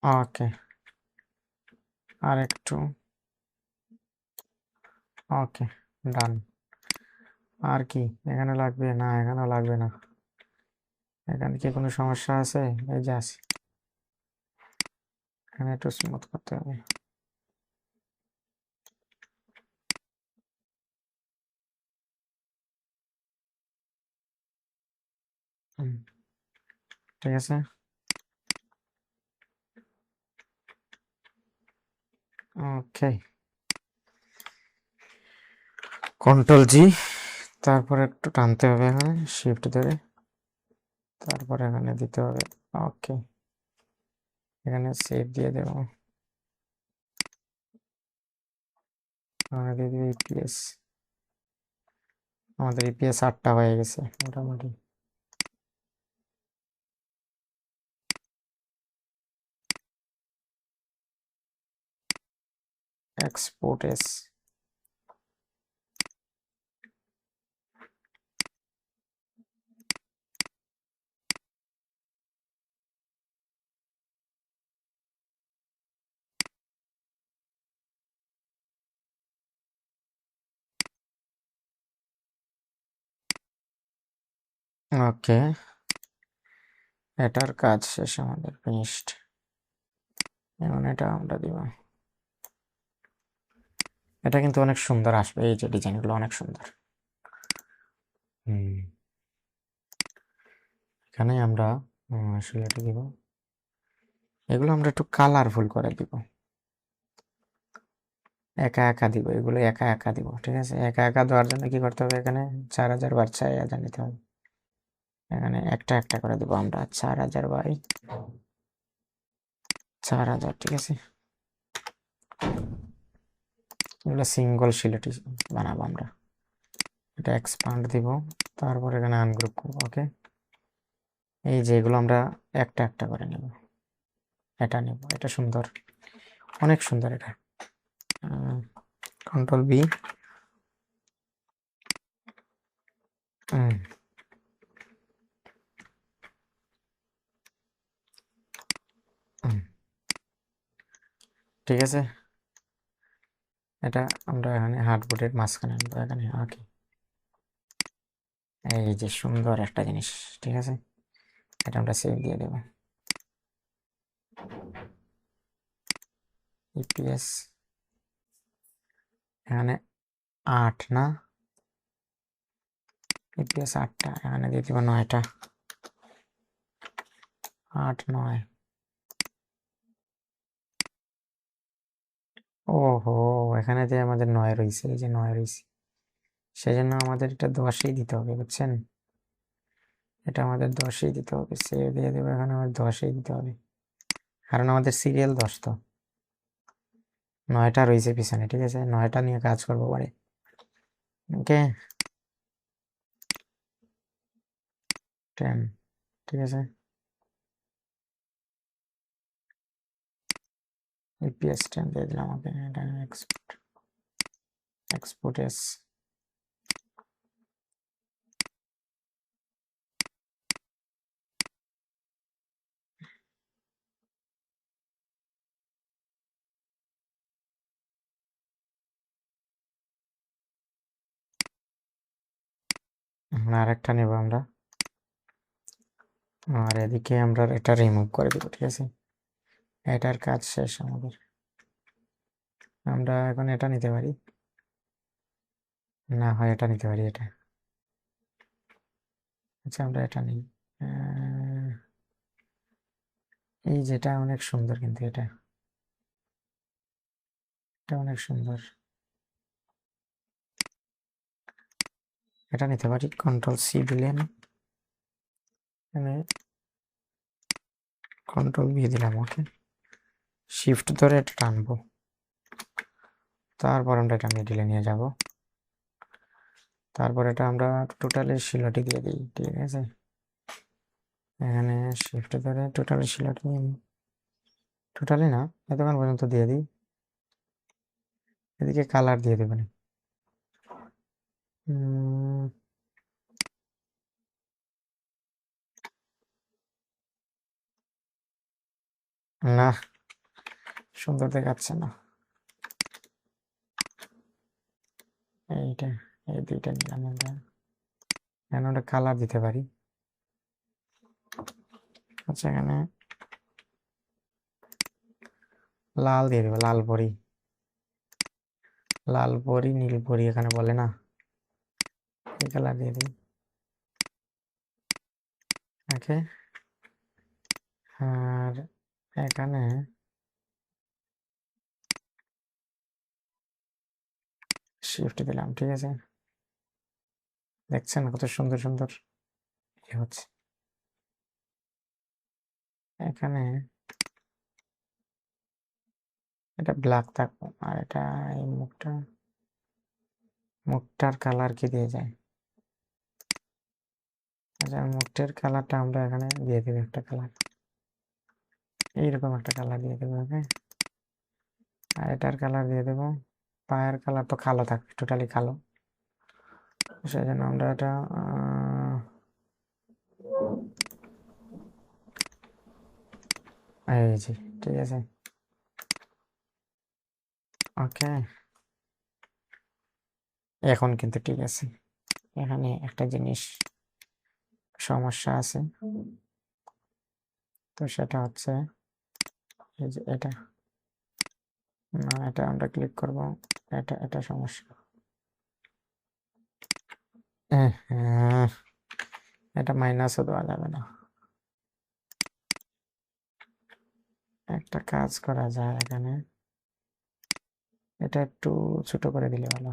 ওকে, আর একটু। ওকে ডান। আর কি এখানে লাগবে? না, এখানেও লাগবে না। এখানে কি কোনো সমস্যা আছে? এই যে আছে, এখানে একটু স্মুথ করতে হবে। ঠিক আছে। ওকে, কন্ট্রোল জি, তারপরে একটু টানতে হবে এখানে শিফট ধরে, তারপরে এখানে দিতে হবে। ওকে, এখানে সেভ দিয়ে দেবো, এখানে দিয়ে দিবি ইপিএস। আমাদের ইপিএস 8টা হয়ে গেছে মোটামুটি। Export S. ওকে, এটার কাজ শেষ, আমাদের ফিনিশড। এখন এটা আমরা দিব, এটা কিন্তু অনেক সুন্দর আসবে, এই যে ডিজাইনগুলো অনেক সুন্দর। এখানে আমরা আসলে এটা দিব, এগুলো আমরা একটু কালারফুল করে দিব, একা একা দিব, এগুলো একা একা দিব, ঠিক আছে। একা একা দেওয়ার জন্য কি করতে হবে? এখানে 4000 বার 4000 নিতে হবে, এখানে একটা একটা করে দিব আমরা, 4000 বাই 4000, ঠিক আছে। এগুলো সিঙ্গল সিলেটি বানাবো আমরা। এটা এক্সপান্ড দিব, তারপর এখানে আনগ্রুপ করবো। ওকে, এই যে এগুলো আমরা একটা একটা করে নেব, এটা নেব, এটা সুন্দর, অনেক সুন্দর এটা। Control B. ঠিক আছে, এটা আমরা এখানে হার্ডবোর্ডের মাঝখানে আনবো এখানে। ওকে, এই যে সুন্দর একটা জিনিস, ঠিক আছে। এটা আমরা সেভ দিয়ে দেব। ইপিএস এখানে 8 না, ইপিএস 8টা, এখানে দিয়ে দিব 9টা, 8 9। ওহো, এখানে যে আমাদের 9 রয়েছে, এই যে 9 রয়েছে, সেই জন্য আমাদের এটা 10ই দিতে হবে, বুঝছেন। এটা আমাদের 10ই দিতে হবে, সেভ দিয়ে দেবো, এখানে আমাদের 10ই দিতে হবে, কারণ আমাদের সিরিয়াল 10 তো। 9টা রয়েছে পিছনে, ঠিক আছে, 9টা নিয়ে কাজ করবো পরে। ওকে, 10, ঠিক আছে। ইপিএস 10 দিয়ে দিলাম। ওকে, এটা এক্সপোর্ট এস। আরেকটা নেব আমরা, আর এদিকে আমরা এটা রিমুভ করে দেবো, ঠিক আছে। এটার কাজ শেষ আমাদের। আমরা এখন এটা নিতে পারি, না হয় এটা নিতে পারি, এটা। আচ্ছা, আমরা এটা নিই। এই যেটা অনেক সুন্দর, কিন্তু এটা এটা অনেক সুন্দর, এটা নিতে পারি। কন্ট্রোল সি দিলেন, এখানে কন্ট্রোল ভি দিলাম, ওকে। শিফট ধরে এটা টানবো, তারপর আমরা এটা মিডিলে নিয়ে যাব। তারপর এটা আমরা টোটালি শিলাটি দিয়ে দিই, ঠিক আছে। এখানে শিফট ধরে টোটালি শিলাটি নিয়ে নিই, টোটালি না, এতক্ষণ পর্যন্ত দিয়ে দিই। এদিকে কালার দিয়ে দেবেন। না, সুন্দর দেখাচ্ছে না। এইটা, এই দুইটা নিলাম আমরা। এখানে আমরা কালার দিতে পারি। আচ্ছা, এখানে লাল দিয়ে দেবো, লাল পরি, লাল পরি, নীল পরি এখানে বলে না, এই কালার দিয়ে দিই, ওকে। আর এখানে শিফট দিলাম, ঠিক আছে। দেখছেন কত সুন্দর সুন্দর হচ্ছে। এখানে এটা ব্ল্যাক থাকবো, আর এটা এই মুখটার কালার কি দিয়ে যায়। আচ্ছা, মুখটার কালারটা আমরা এখানে দিয়ে দেবো একটা কালার, এইরকম একটা কালার দিয়ে দেবো, ওকে। আর এটার কালার দিয়ে দেবো, পায়ের কালার তো কালো থাকবে, টোটালি কালো, সেই জন্য আমরা এটা এই যে, ঠিক আছে, ওকে। এখন কিন্তু ঠিক আছে। এখানে একটা জিনিস সমস্যা আছে, তো সেটা হচ্ছে এই যে এটা, না, এটা আমরা ক্লিক করব, এটা সমস্যা। হ্যাঁ, এটা মাইনাসও দেওয়া যাবে না। একটা কাজ করা যায়, এখানে এটা একটু ছোট করে দিলে ভালো।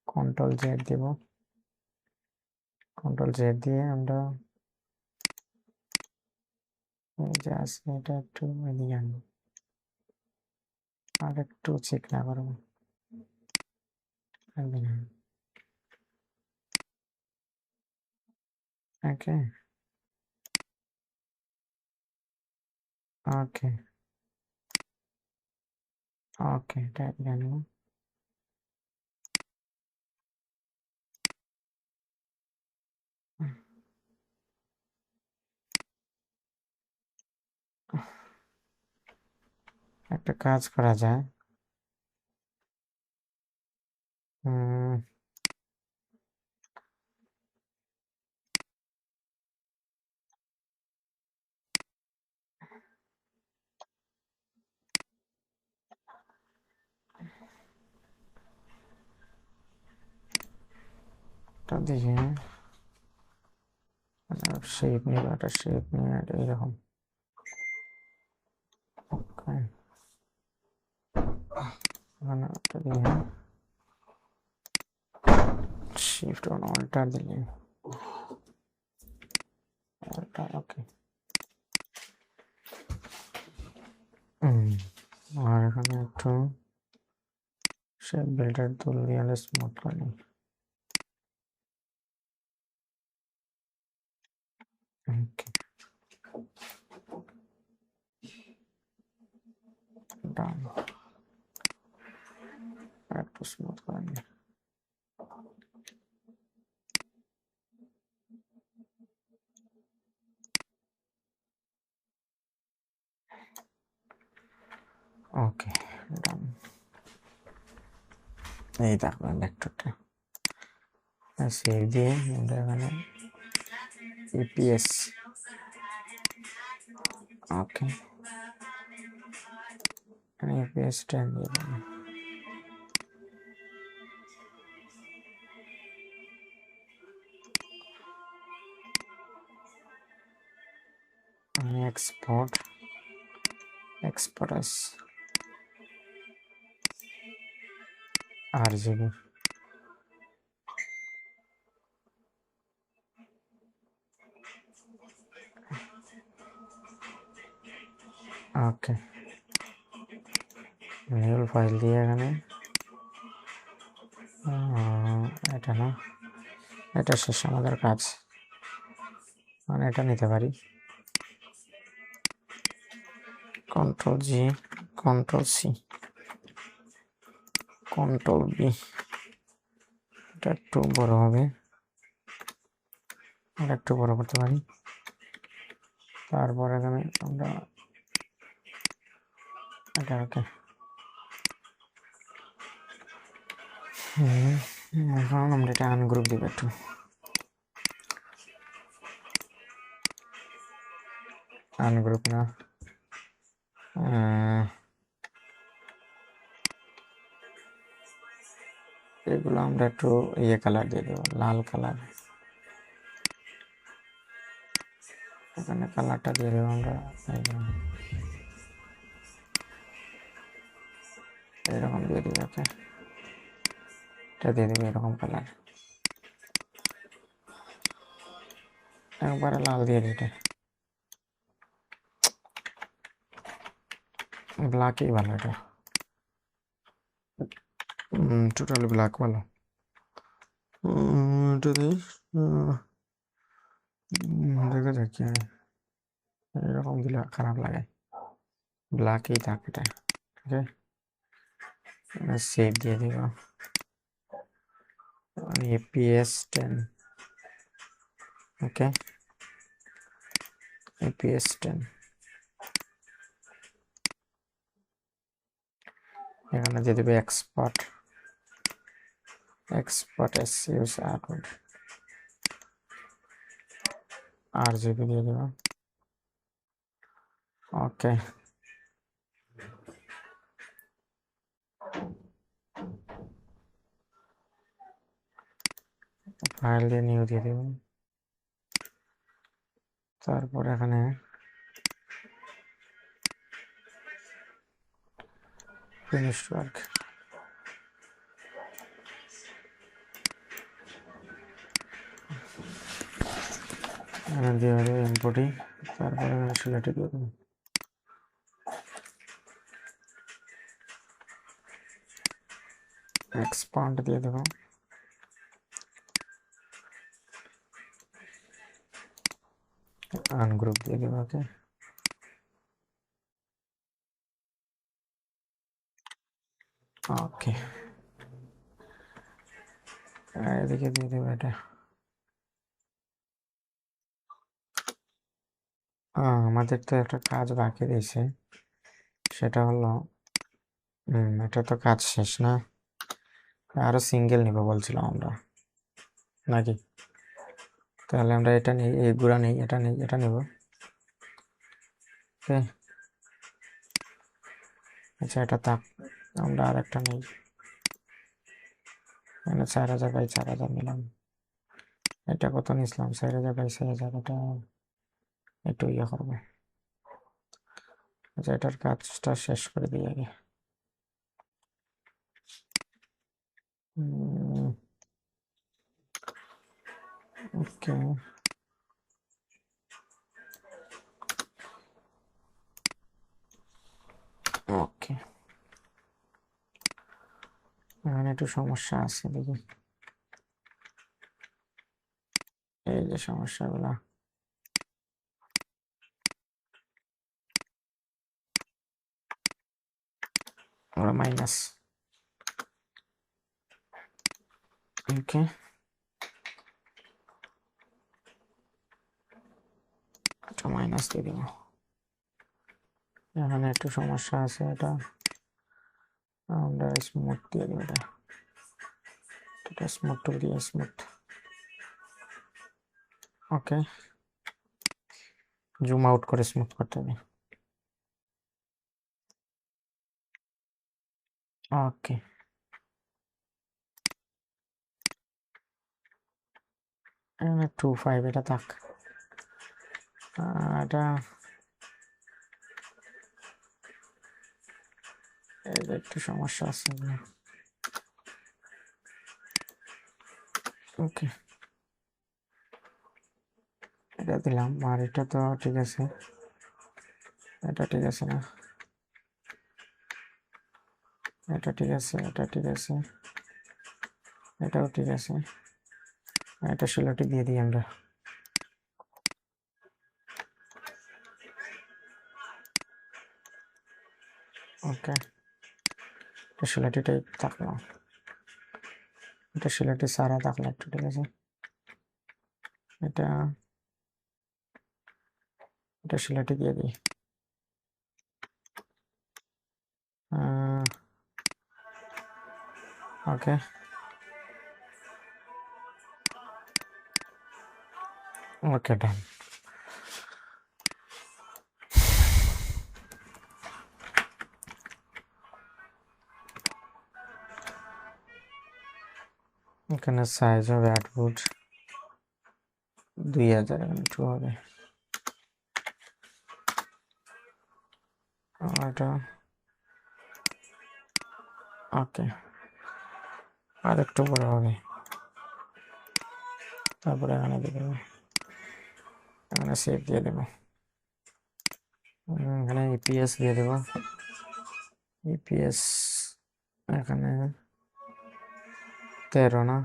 কন্ট্রোল জেড দিব, কন্ট্রোল জেড দিয়ে আমরা এই যে আছে এটা একটু এদিকে আনবো, আর একটু চিকনা করবো, ওকে, ওকে, ওকে, এটা এদিকে আনবো। একটা কাজ করা যায়, এটা দিয়ে শেপ নিব, একটা শেপ নিয়ে এইরকম, ওকে। এটা দিয়ে শিফট অন অল্টার দিলে অল্টার, ওকে। আর এখানে একটু শেপ বিল্ডার টুল দিয়ে স্মুথ করে নিই, ওকে, ডান। একটু স্মুথ করে নিই, ওকে, ডান। এই দেখবেন ভেক্টরটা সেভ দিয়ে আমরা এখানে ইপিএস ওকে ইপিএস 10 দিয়ে দেবো। export as RGB ওকে নিউ ফাইল দিয়ে এখানে এটা না, এটা শেষ আমাদের কাজ, মানে এটা নিতে পারি Ctrl G Ctrl C Ctrl B, এটা একটু বড় হবে, আর একটু বড় করতে পারি। তারপর এখানে আমরা এটা ওকে এখন আমরা এটা আনগ্রুপ দিব একটু, আনগ্রুপ না এগুলো আমরা একটু ইয়ে কালার দিয়ে দেবো, লাল কালার, এখানে কালারটা দিয়ে দেবো আমরা এরকম দিয়ে দিই। ওকে এটা দিয়ে দেবো এরকম কালার, একবারে লাল দিয়ে দিই, এটা ব্ল্যাকই ভালো, এটা টোটালি ব্ল্যাক ভালো। এটা দিই দেখা যাক কি হয়, এরকম দিলে খারাপ লাগে, ব্ল্যাকই থাক এটা। ওকে সেভ দিয়ে দিব APS 10 ওকে APS 10 এখানে দিয়ে দেবে export as use RGB দিয়ে দেব ওকে ফাইল দিয়ে নিউ দিয়ে দেব। তারপর এখানে ফিনিশ ওয়ার্ক দিয়ে দেবো ইম্পোর্টি, তারপরে সিলেক্ট দিয়ে দেবো এক্সপান্ড দিয়ে দেবো আনগ্রুপ দিয়ে দেবো ওকে ওকে এদিকে দিয়ে দেবো এটা। আমাদের তো একটা কাজ বাকি রয়েছে, সেটা হলো এটা তো কাজ শেষ না, আরো সিঙ্গেল নিব বলছিলাম আমরা নাকি, তাহলে আমরা এটা নেই, এইগুলা নেই, এটা নেই, এটা নেব ওকে। আচ্ছা এটা থাক, আমরা আর একটা নেই, মানে 4000 বাই 4000 নিলাম, এটা কত নিয়েছিলাম 4000 বাই 4000, এটা একটু ইয়ে করবো। আচ্ছা এটার কাজটা শেষ করে দিই আগে, ওকে ওকে এখানে একটু সমস্যা আছে দেখি, এই যে সমস্যাগুলা আমরা মাইনাস ওকে এটা মাইনাস দিয়ে দিব। এখানে একটু সমস্যা আছে, এটা আমরা স্মুথ দিয়ে দেবো, এটা স্মুথ টুল দিয়ে স্মুথ ওকে, জুম আউট করে স্মুথ করতে হবে। ওকে, এখানে 2.5 এটা থাক। এটা এই যে একটু সমস্যা আছে। ওকে, এটা দিলাম, আর এটা তো ঠিক আছে, এটা ঠিক আছে না, এটা ঠিক আছে, এটা ঠিক আছে, এটাও ঠিক আছে, এটা 16টি দিয়ে দিই আমরা। ওকে, এটা 16টিটাই থাকলো, এটা 16টি সারা থাকলো একটু, ঠিক আছে। এটা এটা 16টি দিয়ে দিই। ওকে, ওকে, ডান। এখানে সাইজ হবে আউটপুট 2000, এখানে 2 হবে। এটা ওকে, আর একটু বড় হবে। তারপরে এখানে দিয়ে দেবো, এখানে সেভ দিয়ে দেবো, এখানে ইপিএস দিয়ে দেবো, ইপিএস এখানে 13 না,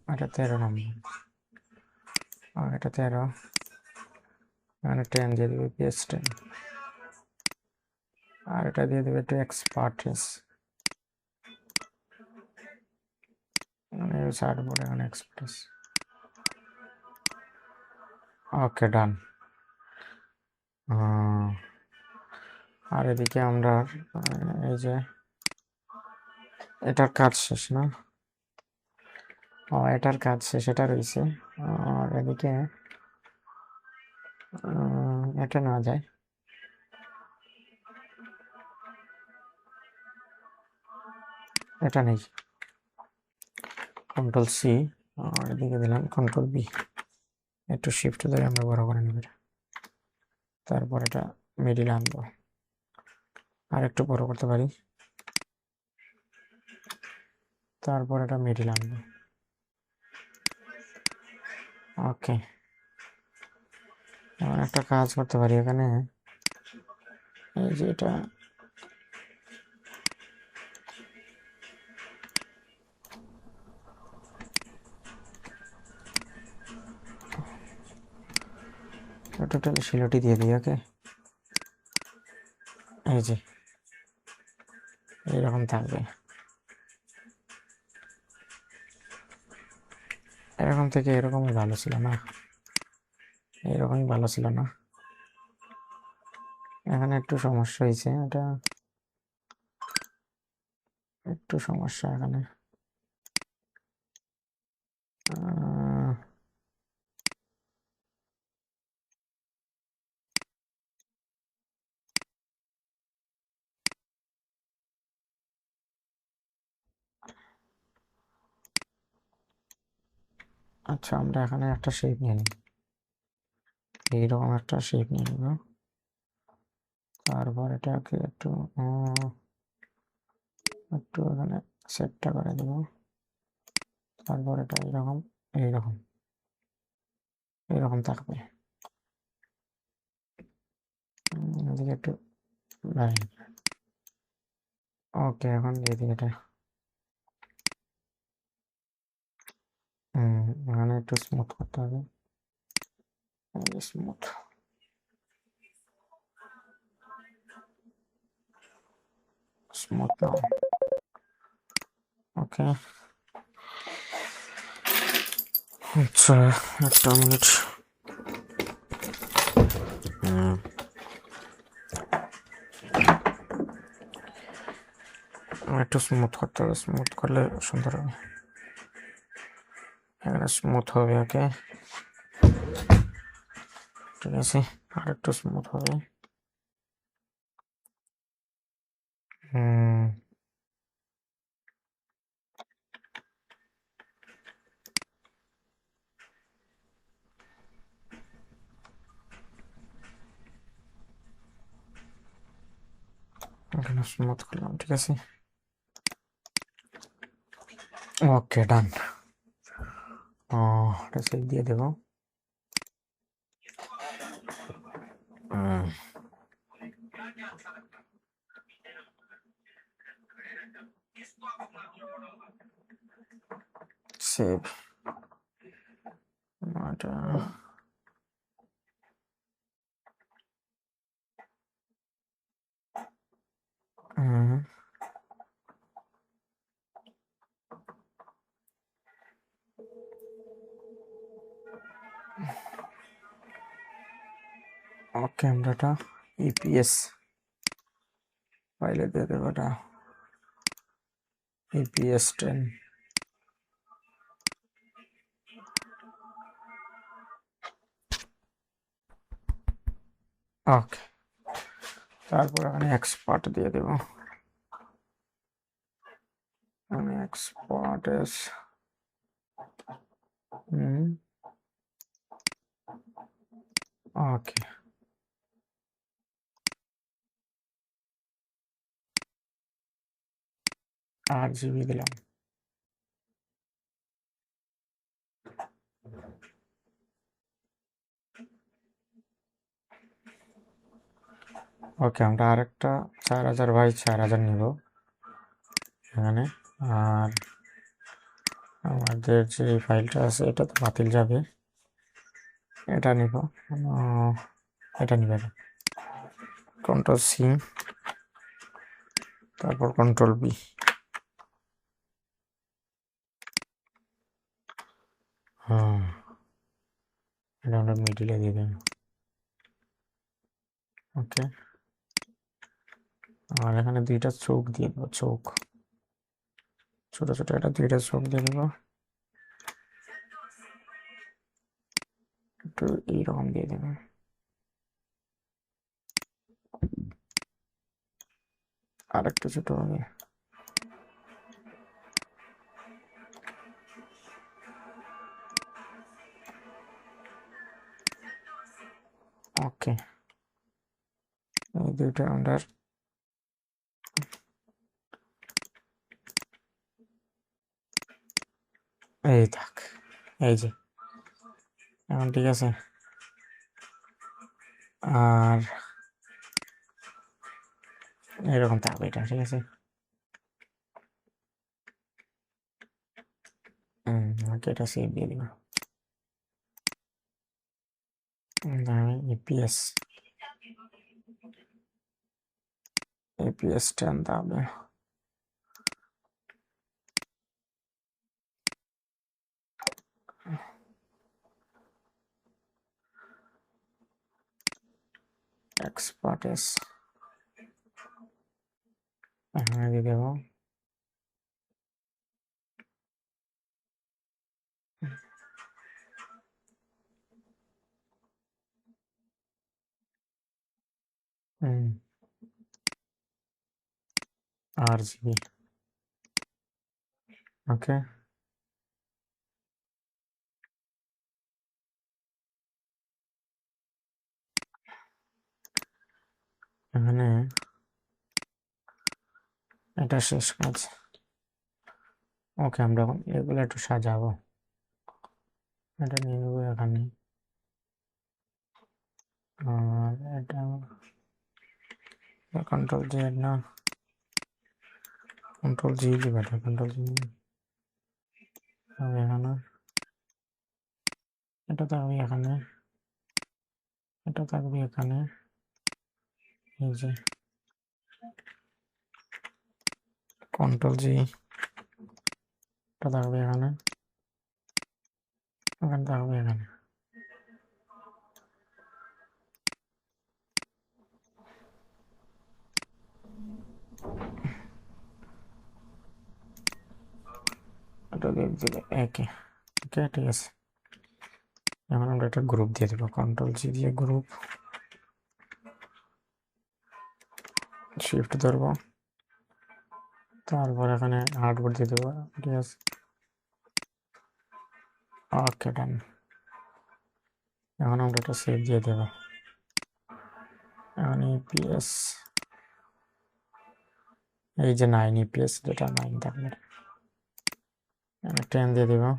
এটা 13 নম্বর, আর এটা 13, এখানে 10 দিয়ে দেবে, ইপিএস 10, আর এটা দিয়ে দেবে একটু এক্সপার্টিস, মানে সাইড বোর্ড এখানে এক্সপার্টিস। ওকে, ডান। আর এদিকে আমরা এই যে এটার কাজ শেষ না, এটার কাজ শেষ, এটা রয়েছে। আর এদিকে এটা নেওয়া যায়, এটা নেই, কন্ট্রোল সি, আর এদিকে দিলাম কন্ট্রোল বি, একটু শিফট ধরে আমরা বড় করে নেব, তারপর এটা মিডিল আনবো, আর একটু বড় করতে পারি, তারপর এটা মিডিল আনবো। ওকে, এমন একটা কাজ করতে পারি এখানে, এই যে এটা টোটাল 16টি দিয়ে দিই। ওকে, এই যে এইরকম থাকবে, এরকম থেকে এরকমই ভালো ছিল না, এরকমই ভালো ছিল না, এখানে একটু সমস্যা হয়েছে, এটা একটু সমস্যা এখানে। আচ্ছা, আমরা এখানে একটা শেপ নিয়ে নিই, এইরকম একটা শেপ নিয়ে নিব, তারপর এটাকে একটু একটু এখানে সেটটা করে দেব, তারপর এটা এইরকম এইরকম এইরকম থাকবে, এদিকে একটু লাইন। ওকে, এখন দিয়ে দিই এটা, এখানে একটু স্মুথ করতে হবে, স্মুথ, স্মুথ নাও। ওকে, আচ্ছা, একটা মিনিট। একটু স্মুথ করতে হবে, স্মুথ করলে সুন্দর হবে। এখানে স্মুথ হবে, ওকে ঠিক আছে, আর একটু স্মুথ হবে। এখানে স্মুথ করলাম, ঠিক আছে, ওকে ডান। এটা সেভ দিয়ে দেবো। সেভ এটা ওকে, আমরা এটা ইপিএস ফাইলে দিয়ে দেবো, এটা ইপিএস 10। ওকে, তারপর এখানে এক্সপার্ট দিয়ে দেবো, এখানে এক্সপার্ট এস ওকে, RGB দিলাম। ওকে, আমরা আরেকটা 4000 বাই 4000 নিব এখানে। আর আমাদের যে ফাইলটা আছে এটা তো বাতিল যাবে, এটা নিব, এটা নিবে না। কন্ট্রোল সি, তারপর কন্ট্রোল বি। এটা আমরা মিডিলে দিয়ে দেব, ওকে। আর এখানে দুইটা চোখ দিয়ে দেবো, চোখ ছোট ছোট, এটা দুইটা চোখ দিয়ে দেবো, একটু এইরকম দিয়ে দেবো। আর একটু ছোট হবে, ওকে। এই দুইটা আমরা এই থাক, এই যে এখন ঠিক আছে। আর এরকম থাকবে এটা, ঠিক আছে। ওকে, এটা সেভ দিয়ে দিব। ইপিএস ইপিএস 10 তাহলে এক্সপার্ট এস এখানে দিয়ে দেবো। RGB, ওকে। এখানে এটা শেষ কাজ, ওকে। আমরা এখন এগুলো একটু সাজাবো, এটা নিয়ে নেবো এখানে। আর এটা কন্ট্রোল জি না, কন্ট্রোল জি দিবে, এটা কন্ট্রোল জি এখানে, এটা থাকবে এখানে, এটা থাকবে এখানে, এই যে কন্ট্রোল জি, এটা থাকবে এখানে, এখানে থাকবে এখানে। দিয়ে দিলে একে। ওকে, ঠিক আছে। এখন আমরা একটা গ্রুপ দিয়ে দেবো, কন্ট্রোল জি দিয়ে গ্রুপ, শিফট ধরবো, তারপর এখানে হার্ডবোর্ড দিয়ে দেবো, ঠিক আছে। ওকে, ডান। এখন আমরা একটা সেভ দিয়ে দেবো। এখন ইপিএস, এই যে 9 ইপিএস, যেটা 9 থাকবে 10 দিয়ে দেবো।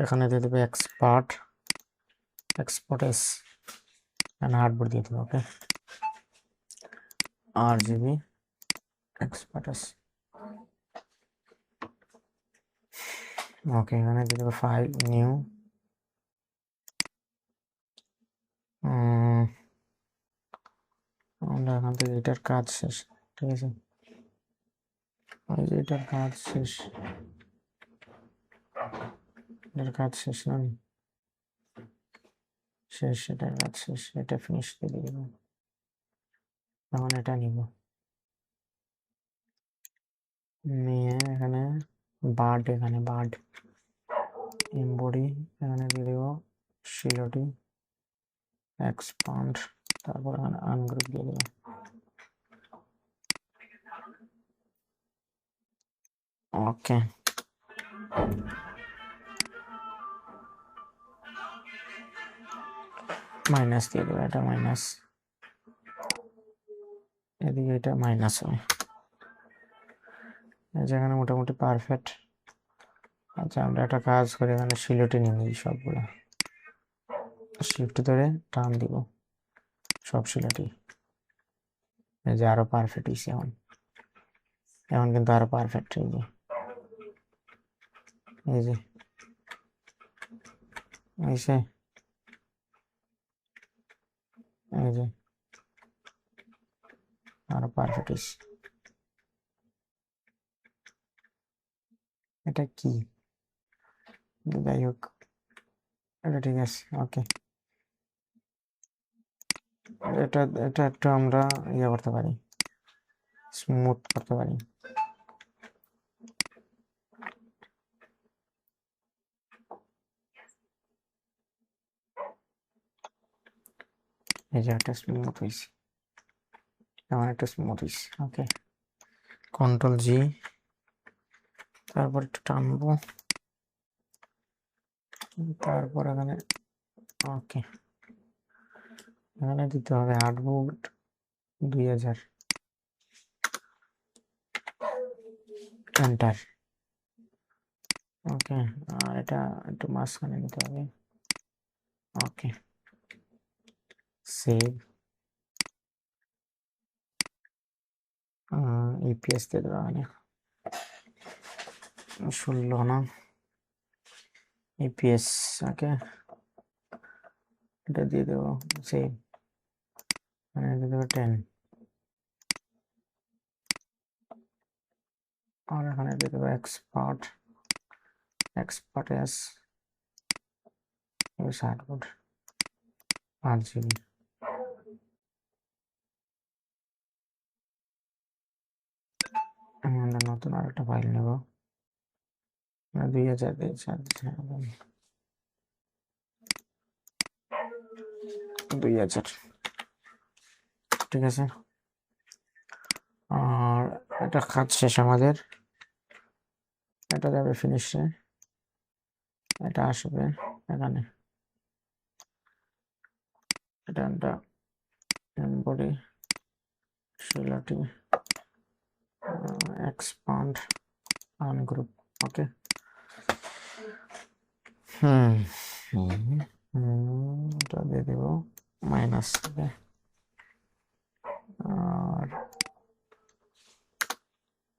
এখানে দিয়ে দেবো এক্সপার্ট, এক্সপোর্টেস, এখানে হার্ডবোর্ড দিয়ে দেবো। ওকে, RGB এক্সপার্টেস। ওকে, এখানে দিয়ে দেবো ফাইল নিউ, আমরা এখান থেকে এটার কাজ শেষ, ঠিক আছে। ওই যে এটার কাজ শেষ, এটার কাজ শেষ নয়, শেষ, এটার কাজ শেষ, এটা ফিনিশ দিয়ে দিব। এখন এটা নিব, নিয়ে এখানে বার্ড, এখানে বার্ড এমবডি, এখানে দিয়ে দেবো শিলটি এক্সপান্ড, তারপর এখানে আনগ্রুপ দিয়ে দেবো। ওকে, মাইনাস দিয়ে দেবো, এটা মাইনাস, এদিকে এটা মাইনাস হয়, এই যেখানে মোটামুটি পারফেক্ট। আচ্ছা, আমরা একটা কাজ করে এখানে শিলটি নিয়ে নিই সবগুলো, শিফট ধরে টান দিব সব শিলাটি, এই যে আরো পারফেক্ট হয়েছে। এখন এখন কিন্তু আরো পারফেক্ট, এই যে এই যে হয়েছে, এই যে আরো পারফেক্ট হয়েছে। এটা কি, যাই হোক, এটা ঠিক আছে। ওকে, এটা এটা একটু আমরা ইয়ে করতে পারি, স্মুথ করতে পারি। এই যে একটা স্মুথ হয়েছে, এমন একটা স্মুথ হয়েছে। ওকে, কন্ট্রোল জি, তারপর একটু টানবো, তারপর এখানে ওকে, এখানে দিতে হবে হার্ডবোর্ড 2000, এন্টার। ওকে, আর এটা একটু মাঝখানে নিতে হবে। ওকে, সেভ, ইপিএস দিয়ে দেওয়া মানে 16 না, ইপিএস। ওকে, এটা দিয়ে দেবো, সেভ, মানে দিয়ে দেবো 10, আর এখানে দিয়ে দেবো এক্সপার্ট, এক্সপার্টেস, হার্ডবোর্ড 8 GB। আমরা নতুন আর একটা ফাইল নেব, 2000 দিয়ে 2000, ঠিক আছে। আর এটা কাজ শেষ আমাদের, এটা যাবে ফিনিশে, এটা আসবে এখানে, এটা এমবডি শিলাটি এক্সপান্ড আনগ্রুপ। ওকে, এটা দিয়ে দেব মাইনাস, আর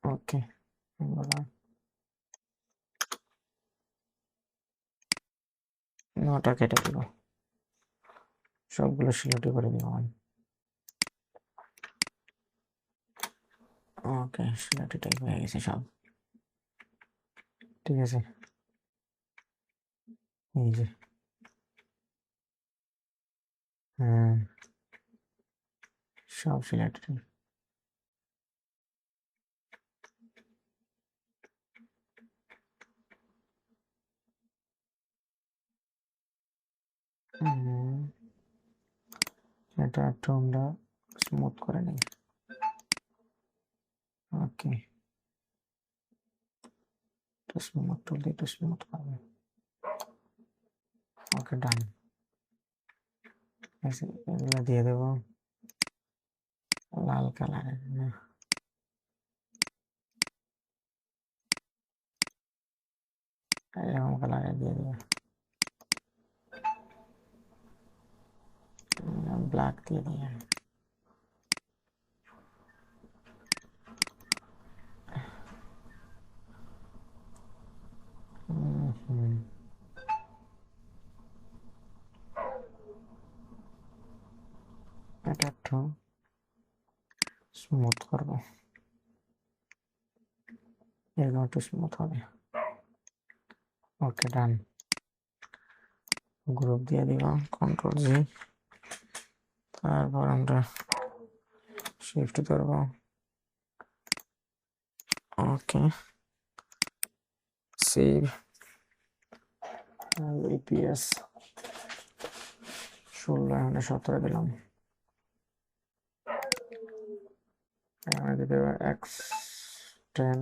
ওকে, নটা কেটে দিব, সবগুলো সিলেক্ট করে দিব। ওকে, সিলেক্ট টাইপ হয়ে গেছে সব, ঠিক আছে। এই যে হ্যাঁ, সব সিলেক্ট, এটা একটু আমরা স্মুথ করে নিই। ওকে, একটু স্মুথ টুল দিয়ে একটু স্মুথ করবো। ওকে, ডান। এগুলো দিয়ে দেবো লাল কালারের, এরকম কালারে দিয়ে দেবো, ব্ল্যাক দিয়ে দিয়ে এটা একটু স্মুথ করবো, এরকম একটু স্মুথ হবে। ওকে, ডান। গ্রুপ দিয়ে দিব, কন্ট্রোল জি, তারপর আমরা শিফট ধরবো। ওকে, সেভ। ইপিএস 16, এখানে 17 দিলাম। এখানে দিতে হবে x10,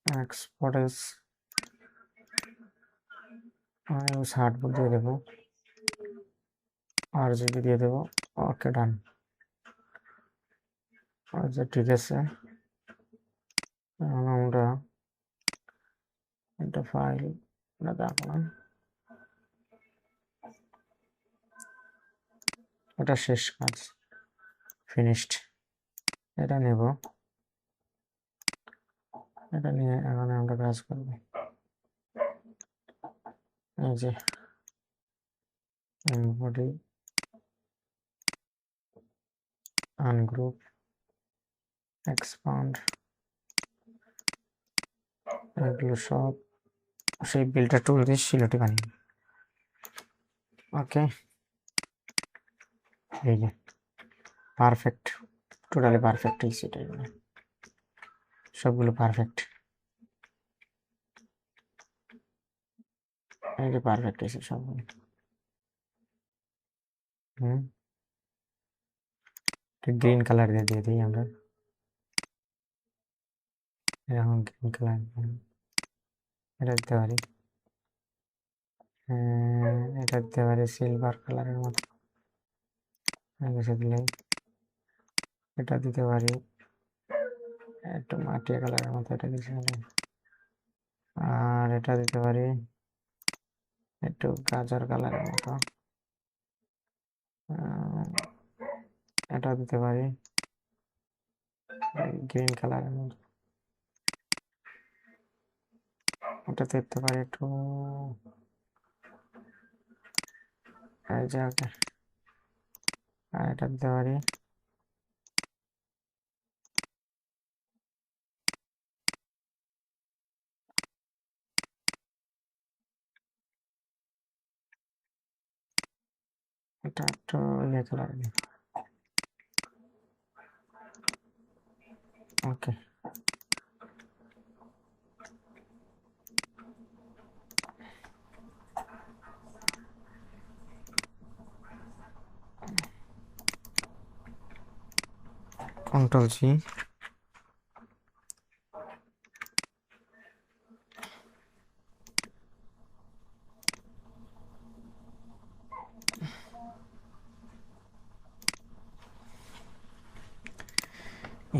এক্সপোর্টেস 60 দিয়ে দেবো, RGB দিয়ে দেবো। ওকে, ডান। আচ্ছা, ঠিক আছে। এখন আমরা একটা ফাইল দেখলাম, এটা শেষ কাজ, ফিনিশড। এটা নেব, এটা নিয়ে এখন আমরা কাজ করবো। এই যে বডি, আনগ্রুপ, এক্সপান্ড, এগুলো সব সেই বিল্ডার টুল দিয়ে শিলটি বানিয়ে। ওকে, এই যে পারফেক্ট, টোটালি পারফেক্ট হয়েছে, এটাই সবগুলো পারফেক্ট। এই যে পারফেক্ট হয়েছে সবগুলো। গ্রিন কালার দিয়ে দিই আমরা, এরকম গ্রিন কালার এটা দিতে পারি। এটা দিতে পারি সিলভার কালারের মতো, বেশি দিলেই। এটা দিতে পারি একটু মাটিয়া কালারের মতো, এটা কিছু নেই। আর এটা দিতে পারি একটু গাজর কালারের মতো, এটা দিতে পারি গ্রিন কালারের মতো, এটা দিতে পারি একটু এই যে। ওকে, আর এটা দিতে পারি এটা একটু ইয়ে কালার। ওকে, কন্ট্রোল জি,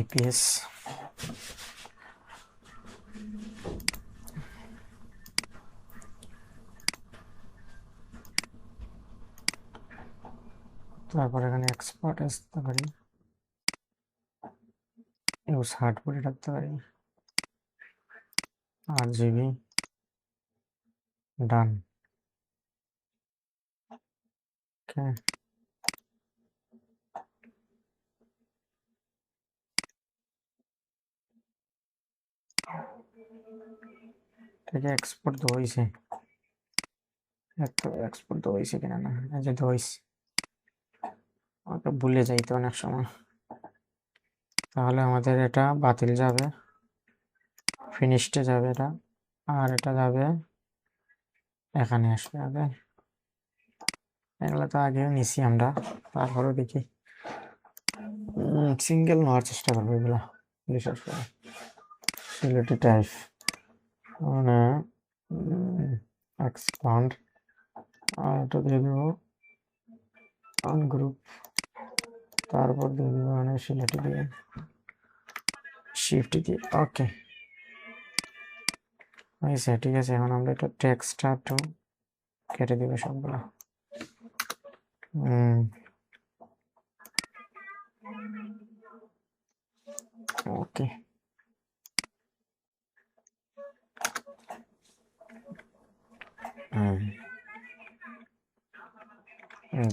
ইপিএস তারপর এখানে এক্সপোর্ট আসতে পারি, ইউজ হার্ড করে রাখতে পারি, RGB, ডান। ওকে, থেকে এক্সপোর্ট তো হয়েছে, এক্সপোর্ট তো হয়েছে কিনা না, এই যে হয়েছে। ওকে, ভুলে যাই তো অনেক সময়, তাহলে আমাদের এটা বাতিল যাবে, ফিনিশডে যাবে এটা, আর এটা যাবে এখানে আসবে আগে, এগুলো তো আগেও নিছি আমরা, তারপরেও দেখি সিঙ্গেল নেওয়ার চেষ্টা করবো এগুলা, বিশেষ করে সিলেটি টাইপ মানে এক্সপান্ড, আর এটা দিয়ে দেবো আনগ্রুপ, তারপর দিয়ে দেবো মানে সিলেটি দিয়ে শিফট দিয়ে। ওকে হয়েছে, ঠিক আছে। এখন আমরা এটা টেক্সটটা একটু কেটে দেবো সবগুলো। ওকে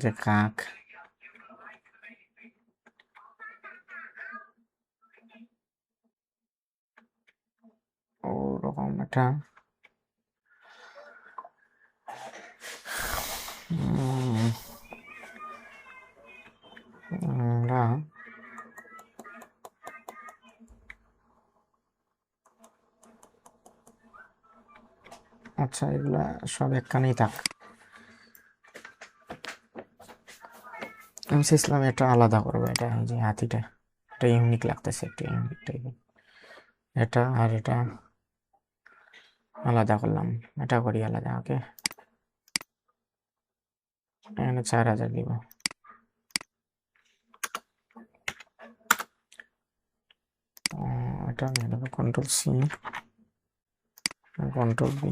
যে কাক, ওরকম এটা আমরা আচ্ছা এগুলা সব একখানেই থাক। আমি চাইছিলাম এটা আলাদা করবো, এটা এই যে হাতিটা, এটা ইউনিক লাগতেছে, একটু ইউনিক টাইপের। এটা আর এটা আলাদা করলাম, এটা করি আলাদা। ওকে এখানে 4000 দিব। এটা নিয়ে নেবো কন্ট্রোল সি, কন্ট্রোল বি।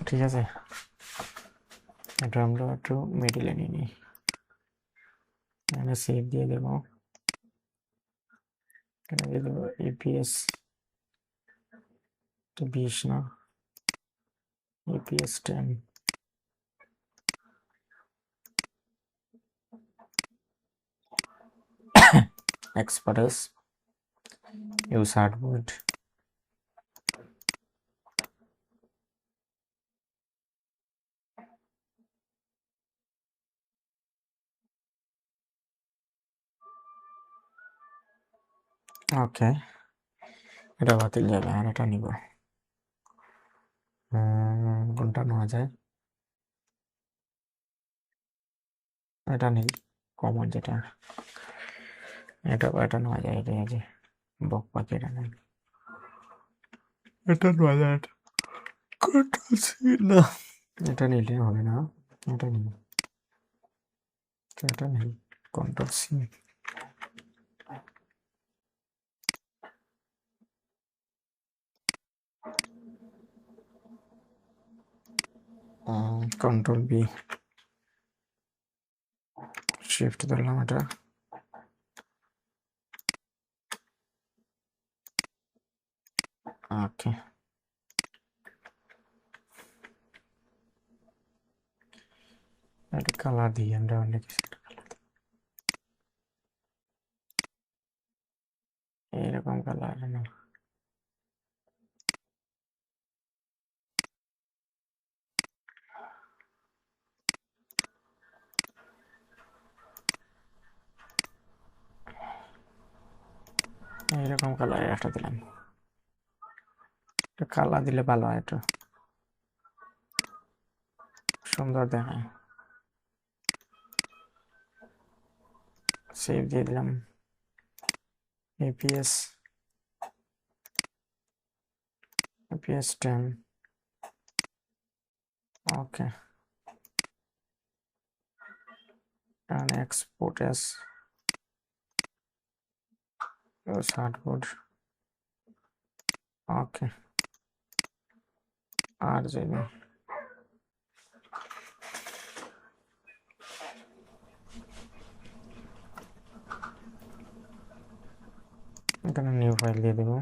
ঠিক আছে, এটা আমরা একটু মিডিলে নিয়ে নিই, এখানে সেভ দিয়ে দেবো, এখানে দিয়ে দেবো ইপিএস 20 না, ইপিএস 10, এক্সপ্রেস ইউজ হার্ডবোর্ড। ওকে এটা বাতিল যাবে, আর এটা নিব। কোনটা নেওয়া যায়, এটা নেই, কমন যেটা, এটা নেওয়া যায়, এটা আছে বক পাখি, এটা নেই, এটা নেওয়া যায়, এটা কন্ট্রোল সি না, এটা নিলে হবে না, এটা নিই, এটা নেই, control C. Control B, shift ধরলাম, এটা ওকে। এটা কালার দিই আমরা অনেক কিছু, এইরকম কালার না, এইরকম কালার একটা দিলাম, কালার দিলে ভালো হয়, একটু সুন্দর দেখায়। সেভ দিয়ে দিলাম, APS 10, okay. and export as hardboard, ওকে। আর যাইবে, এখানে নিউ ফাইল দিয়ে দেবো।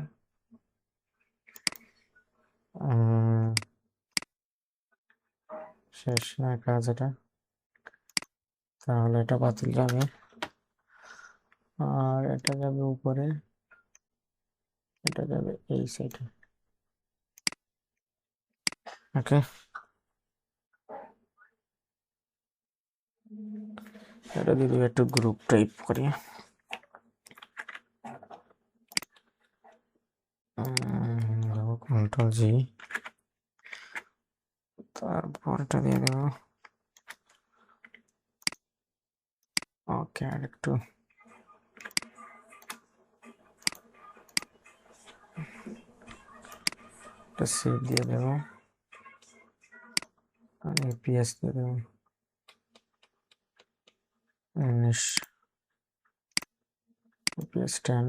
শেষ না কাজ এটা, তাহলে এটা বাতিল যাবে, আর এটা যাবে উপরে, এটা যাবে এই সাইডে। ওকে, এটা দিয়ে দিবে একটু গ্রুপ টাইপ করি। কন্ট্রোল জি, তারপর এটা দিয়ে দেবো। ওকে, আর একটু সেভ দিয়ে দেবো, আর এপিএস দিয়ে দেবো 19, এপিএস 10,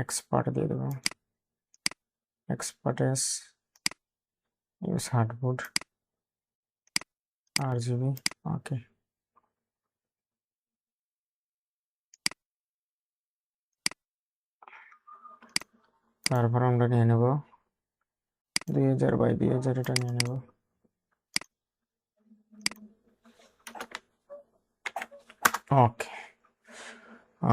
এক্সপার্ট দিয়ে দেবো, expert S, use hardboard, RGB। ওকে, তারপর আমরা নিয়ে নেব 2000x2000, এটা নিয়ে নেব। ওকে,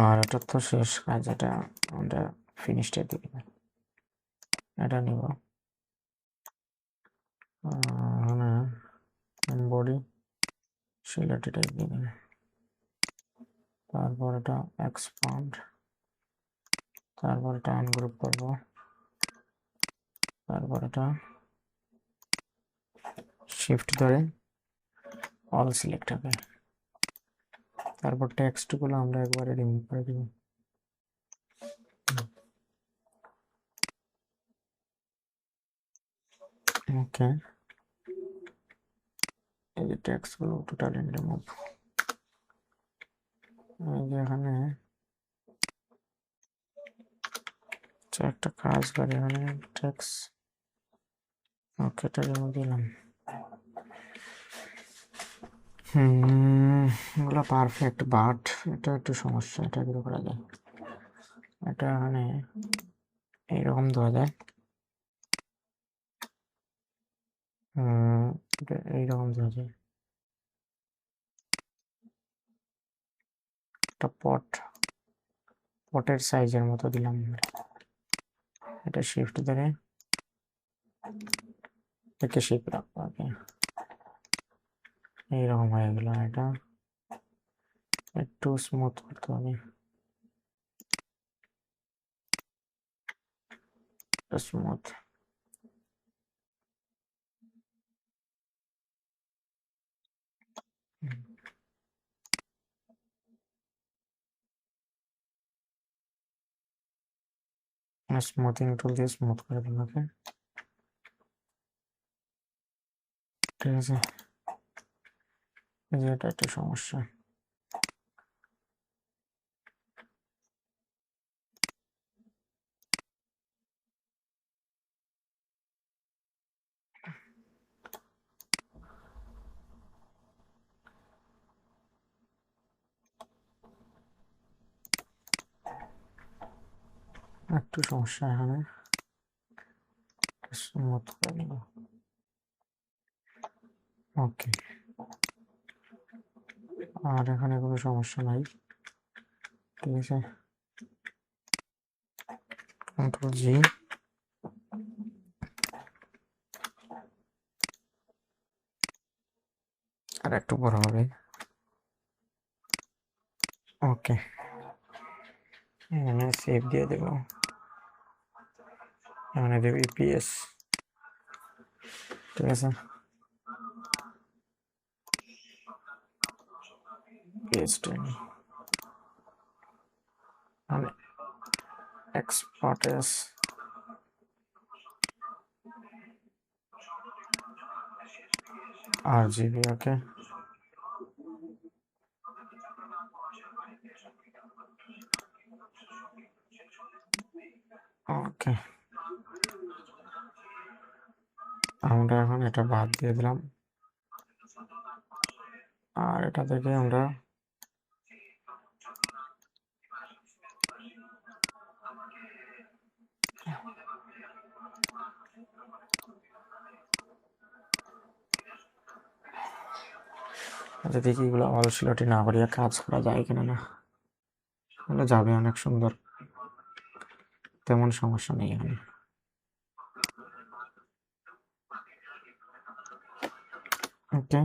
আর এটা তো শেষ কাজ, এটা আমরা ফিনিশটা দিয়ে দেব। এটা নিব, বডি সিলেক্ট টাইপ দিয়ে দেব, তারপর এটা এক্সপান্ড, তারপর এটা আনগ্রুপ করব, তারপর এটা শিফট ধরে অল সিলেক্ট হবে, তারপর টেক্সটগুলো আমরা একবারে রিমুভ করে দেব। ওকে, এই যে টেক্সটগুলো টোটালি রিমুভ। এই যে এখানে একটা কাজ করি, এখানে টেক্সট, ওকে, এটা রিমুভ দিলাম। এগুলো পারফেক্ট, বাট এটা একটু সমস্যা। এটা কি করা যায়? এটা এখানে এইরকম দেওয়া যায়, এটা এইরকম দেওয়া যায়। একটা পটের সাইজের মতো দিলাম, এটা শিফট ধরে একে শিফট রাখবো। ওকে, এইরকম হয়ে গেল। এটা একটু স্মুথ করতে হবে, স্মুথ। স্মুথিং টুল দিয়ে স্মুথ করে দিন। ওকে, ঠিক আছে। এই যে এটা একটা সমস্যা। একটু সমস্যা এখানে, স্মুথ করে নিব। ওকে, আর এখানে কোনো সমস্যা নাই, ঠিক আছে। কন্ট্রোল জি, আর একটু বড় হবে। ওকে, এখানে সেভ দিয়ে দেব, এখানে দেব ইপিএস, ঠিক আছে। পেস্ট মানে এক্সপার্ট এস, RGB। ওকে, ওকে, আমরা এখন এটা বাদ দিয়ে দিলাম, আর এটা থেকে আমরা দেখি এগুলো অলসিলটি না করিয়া কাজ করা যায় কিনা না। তাহলে যাবে অনেক সুন্দর, তেমন সমস্যা নেই এখানে। ওকে,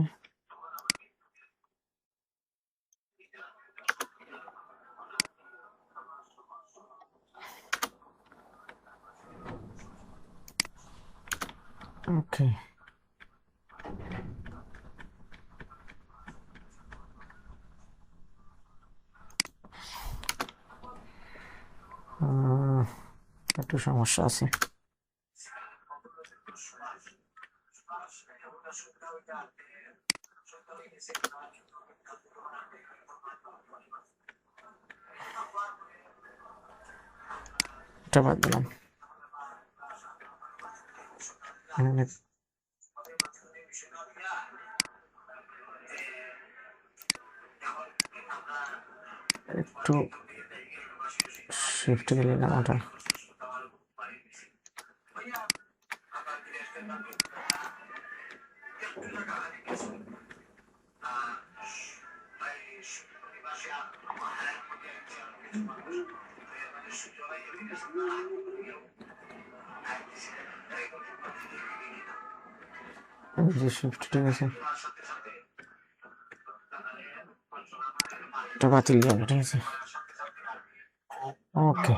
ওকে, একটু সমস্যা আছে। এটা বাদ দিলাম। একটু শিফট দিলে না ওটা। যে শিফট, ঠিক আছে, এটা বাতিল দিয়ে হবে, ঠিক আছে। ওকে,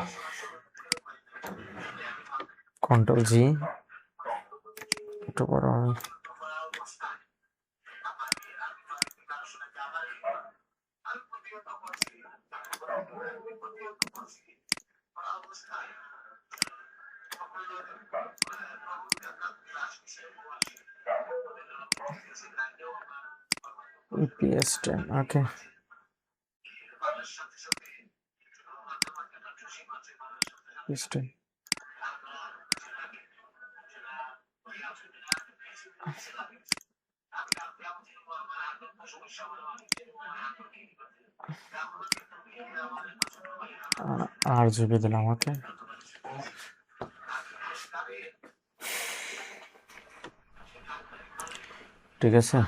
কন্ট্রোল জি, একটু বড় হবে। EPS 10, ওকে, EPS 10, RGB দিলাম, ওকে, ঠিক আছে।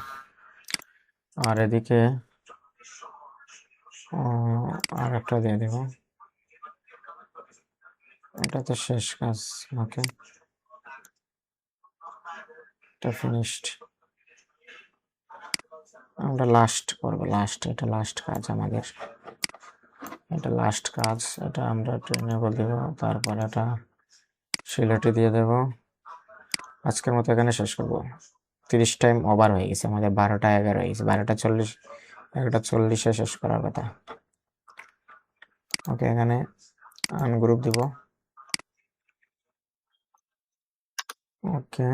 আর এদিকে আর একটা দিয়ে দেব, এটা তো শেষ কাজ, ওকে, এটা ফিনিশড। আমরা লাস্ট করবো, এটা লাস্ট কাজ আমাদের, এটা লাস্ট কাজ। এটা আমরা ট্রেনেবল দেব, তারপর এটা সিলেটে দিয়ে দেব। আজকের মতো এখানে শেষ করবো। 30 টাইম ওভার হয়ে গেছে আমাদের, 12টা 11 হয়ে গেছে, 12টা 40, 1টা 40-এ শেষ করার কথা। ওকে, এখানে আনগ্রুপ দিব, ওকে,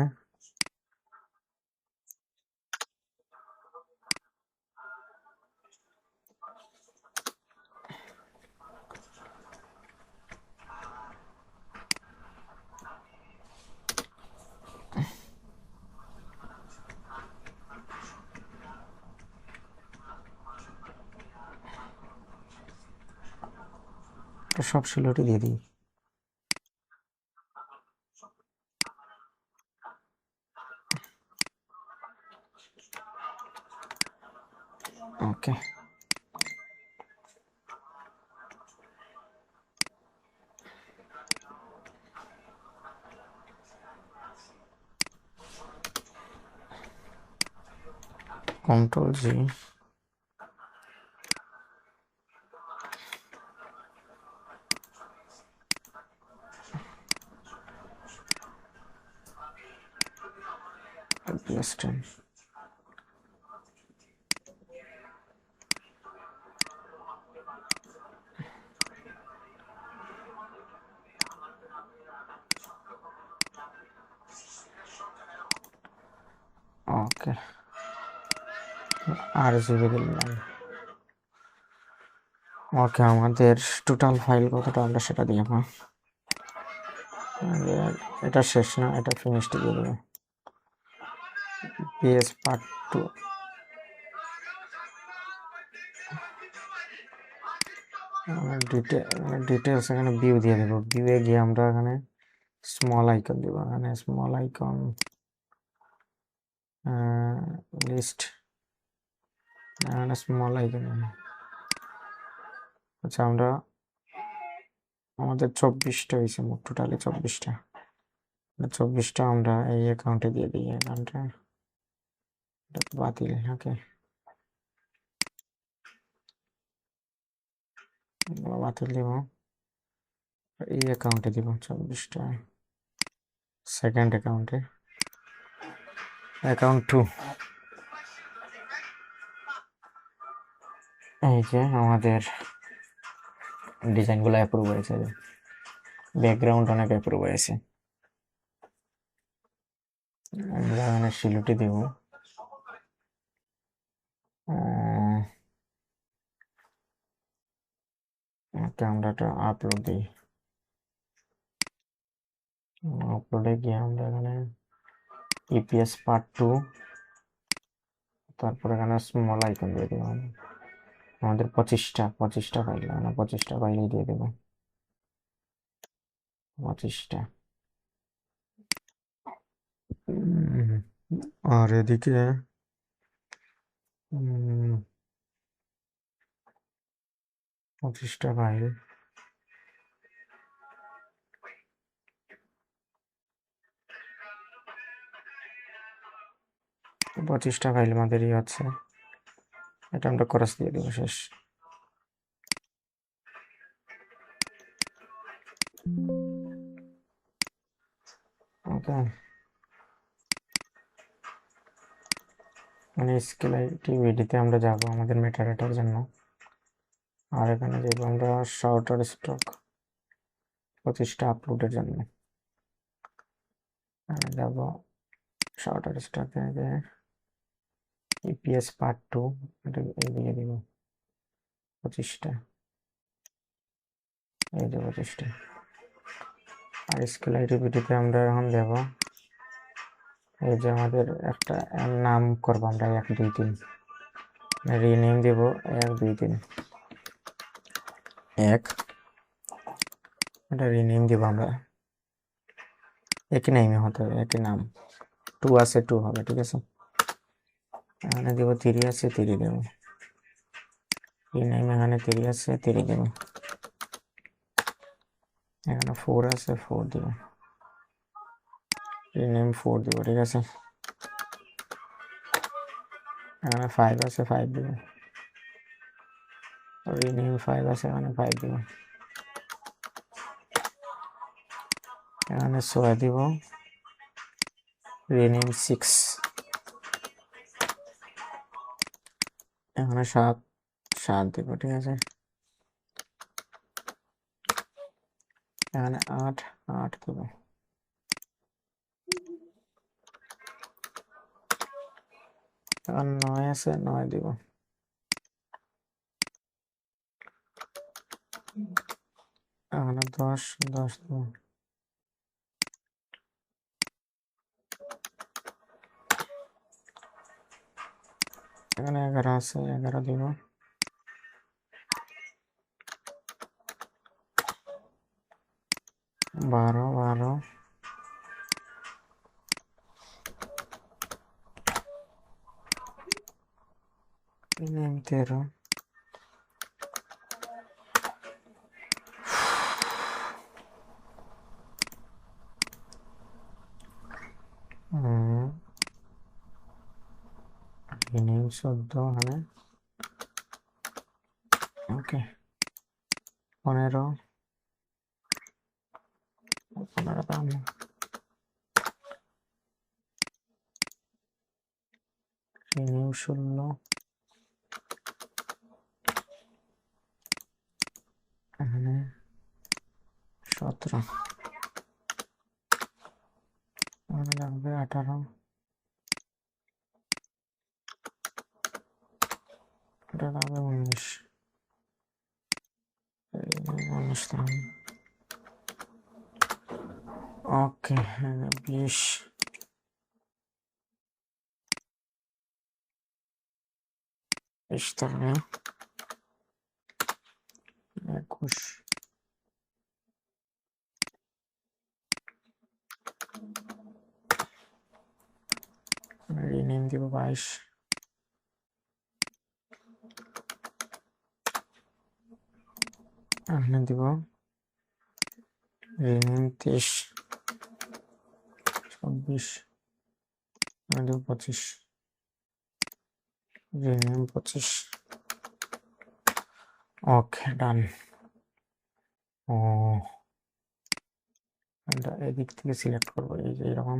সব সিলেটে দিয়ে দিই। ওকে, কন্ট্রোল জি, EPS 10, ওকে, RGB দিলাম। ওকে, আমাদের টোটাল ফাইল কতটা আমরা সেটা দিয়ে দেবো। এটা শেষ না, এটা ফিনিশড দিয়ে দেবো। PS পার্ট 2, ডিটেলস এখানে ভিউ দিয়ে দেবো। ভিউয়ে গিয়ে আমরা এখানে স্মল আইকন দেবো, এখানে স্মল আইকন লিস্ট, এখানে স্মল আইকন। আচ্ছা, আমরা আমাদের 24টা হয়েছে, মোট টোটালি 24টা। 24টা আমরা এই অ্যাকাউন্টে দিয়ে দিই। অ্যাকাউন্টে এটা তো বাতিল। ওকে, বাতিল দিব, এই অ্যাকাউন্টে দিব 24টা। সেকেন্ড অ্যাকাউন্টে, অ্যাকাউন্ট 2। এই যে আমাদের ডিজাইনগুলো অ্যাপ্রুভ হয়েছে, ব্যাকগ্রাউন্ড অনেক অ্যাপ্রুভ হয়েছে। আমরা এখানে শিলুটি দিব। আমরা একটা আপলোড দিই। আপলোডে গিয়ে আমরা এখানে ইপিএস পার্ট 2, তারপর এখানে স্মল আইকন দিয়ে দেবো। আমাদের 25টা ফাইল, মানে 25টা ফাইলই দিয়ে দেবো, 25টা। আর এদিকে 25টা ফাইল, আমাদেরই আছে। এটা আমরা খরচ দিয়ে দেবো, শেষ। ওকে, মানে স্কেল আইটিভিটিতে আমরা যাব আমাদের মেটাডাটার জন্য। আর এখানে যাবো আমরা শর্টার স্টক 25টা আপলোডের জন্য। যাব শর্টার স্টকে, ইপিএস পার্ট 2, এটা এইদিকে দিব 25টা, এই যে 25টা। আর স্কেল আইটিভিটিতে আমরা এখন দেব, এই যে আমাদের একটা নাম করবো আমরা 1 2 3, রিনেম দেব 1 2 3 1, এটা রিনেম দেব আমরা, একই নামে হতে হবে, একই নাম। 2 আছে 2 হবে, ঠিক আছে। এখানে দেব 3 আছে 3 দেব, রিনেম এখানে 3 আছে 3 দেব, এখানে 4 আছে 4 দেব, রিনেম 4 দেব, ঠিক আছে। এখানে 5 আছে 5 দেব, রিনেম 5 আছে, এখানে 5 দেব। এখানে 6 দিব, রিনেম 6। এখানে 7 দেব, ঠিক আছে। এখানে 8 দেব। এখানে 9 আছে 9 দিব। এখানে 10 দেব। এখানে 11 আছে 11 দিব। 12 রিনেম 13। রিনেম 14 এখানে, ওকে। 15 দাম। রিনেম 16, এখানে 17, এখানে লাগবে 18, এটা লাগবে 19, 19 দাম। ওকে, 20, 20 থাকবে, 21, রিনেম দিব 22, এখানে দিব রিনেম 23 24 25 রিনেম 25 ওকে ডান। ও এটা এদিক থেকে সিলেক্ট করবো, এই যে এরকম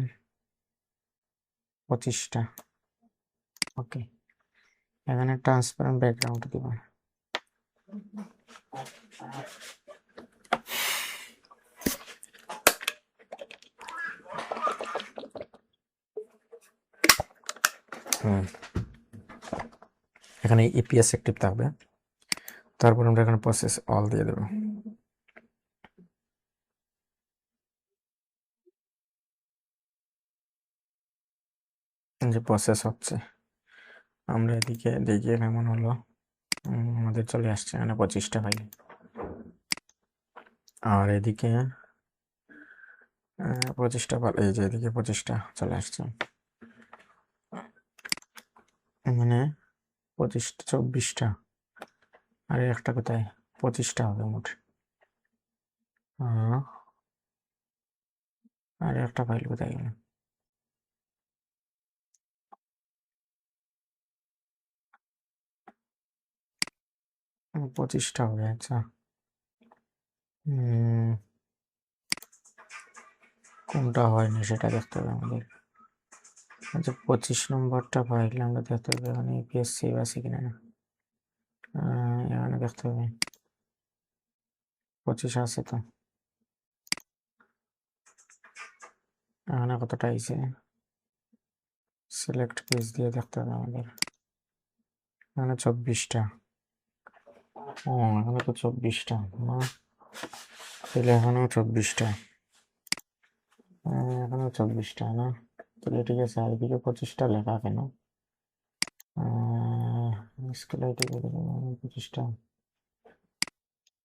25টা। ওকে, এখানে ট্রান্সপারেন্ট ব্যাকগ্রাউন্ড দিব। এখানে ইপিএস অ্যাক্টিভ থাকবে, তারপর আমরা এখানে প্রসেস অল দিয়ে দেবো। যে প্রসেস হচ্ছে, আমরা এদিকে দেখি কেমন হলো। আমাদের চলে আসছে এখানে 25টা ফাইল, আর এদিকে 25টা ফাইল, এই যে এদিকে 25টা চলে আসছে, মানে 25টা 24টা, আর একটা কোথায় 25টা হবে মোট। আর একটা ফাইল কোথায় গেল? 25টা হবে, আচ্ছা। কোনটা হয়নি সেটা দেখতে হবে আমাদের। আচ্ছা 25 নম্বরটা ফাইল আমরা দেখতে হবে এখানে ইপিএস সেভ আছে কিনা। এখানে দেখতে হবে 25 আছে তো, এখানে কতটা আইছে সিলেক্ট পেজ দিয়ে দেখতে হবে আমাদের। এখানে 24টা। ও এখানে তো 24টা না, তাহলে এখানেও 24টা। এখানেও 24টা না, তাহলে ঠিক আছে। আর এদিকে 25টা লেখা কেন? স্কেল আইটি 25টা।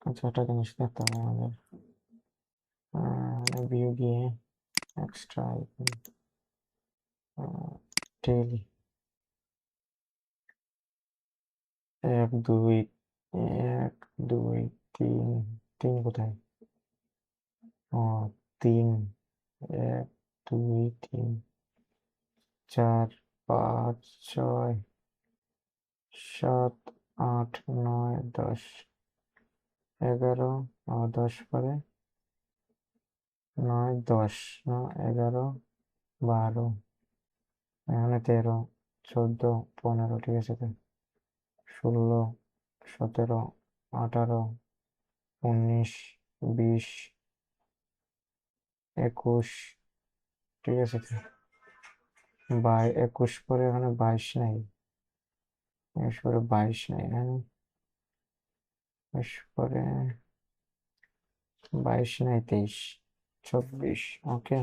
আচ্ছা একটা জিনিস দেখতে হবে আমাদের, ভিউ গিয়ে এক্সট্রা টেল 1 2 1 2 3 3 কোথায়? ও 3 1 2 3 4 5 6 7 8 9 10 11 10 পরে 9 10 11 12 এখানে 13 14 15 ঠিক আছে তো, 16 17 18 19 20 21 ঠিক আছে তো। 21 পরে এখানে 22 নাই, 21 পরে 22 নাই এখানে, 22 পরে 22 নাই 23 24 ওকে,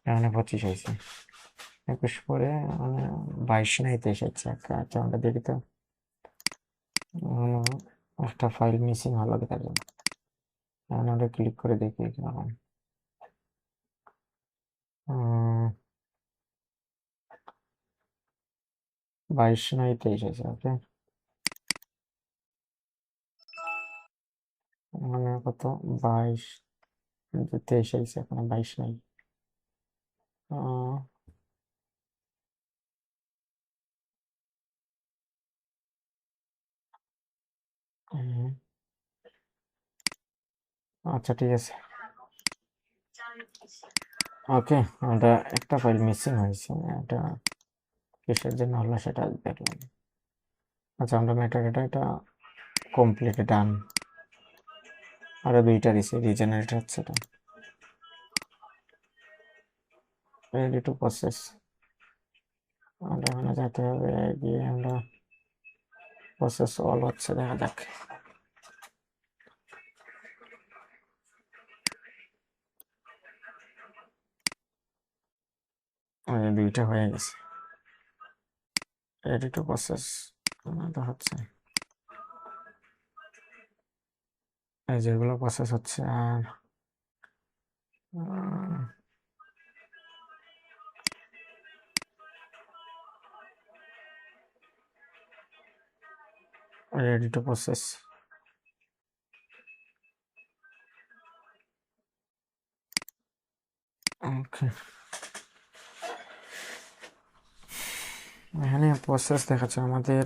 এখানে 25 হয়েছে। 21 পরে 22 নাই 23 হচ্ছে। আচ্ছা আমরা দেখি তো, একটা ফাইল মিসিং হলো দেখা যাবে। এখন আমরা ক্লিক করে দেখি কিরকম। 22 নাই 23 হয়েছে। ওকে, মানে কত 22 23 হয়েছে, এখন 22 নাই। আচ্ছা ঠিক আছে। ওকে, এটা একটা ফাইল মিসিং হয়েছে, এটা কিসের জন্য হলো সেটা দেখলাম। আচ্ছা আমরা মেটাডাটা এটা কমপ্লিট ডান, আরো 2টা দিছে রিজেনারেট হচ্ছে, এটা রেডি টু প্রসেস। আমরা এখানে যেতে হবে, গিয়ে আমরা প্রসেস অল হচ্ছে দেখা যাক। ওই 2টা হয়ে গেছে, রেডি টু প্রসেস হচ্ছে, এই যেগুলো প্রসেস হচ্ছে। আর রেডি টু প্রসেস। ওকে, এখানে প্রসেস দেখাচ্ছে আমাদের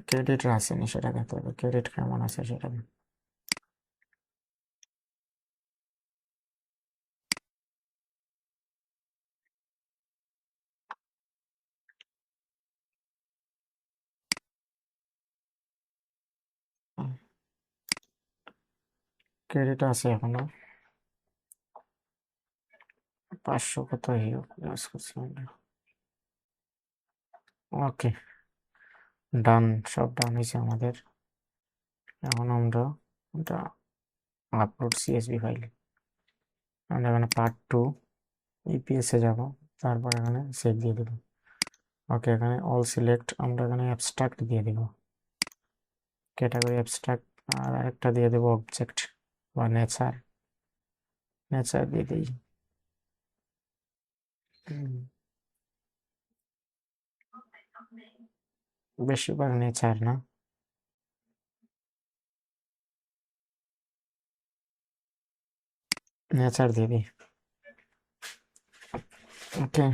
ক্রেডিট আসেনি, সেটা দেখতে হবে ক্রেডিট কেমন আছে সেটা। ক্রেডিট আছে এখনো 500 কত ইউজ করছি আমরা। ওকে, ডান, সব ডান হয়েছে আমাদের। এখন আমরা এটা আপলোড সিএসভি ফাইল, আমরা এখানে পার্ট 2 ইপিএস এ যাব, তারপর এখানে সেভ দিয়ে দেব। ওকে, এখানে অল সিলেক্ট, আমরা এখানে অ্যাবস্ট্রাক্ট দিয়ে দেব, ক্যাটাগরি অ্যাবস্ট্রাক্ট, আর আরেকটা দিয়ে দেব অবজেক্ট বা নেচার, নেচার দিয়ে দিই। বেশিরভাগ নেচার না, নেচার দিয়ে দিই। ওকে,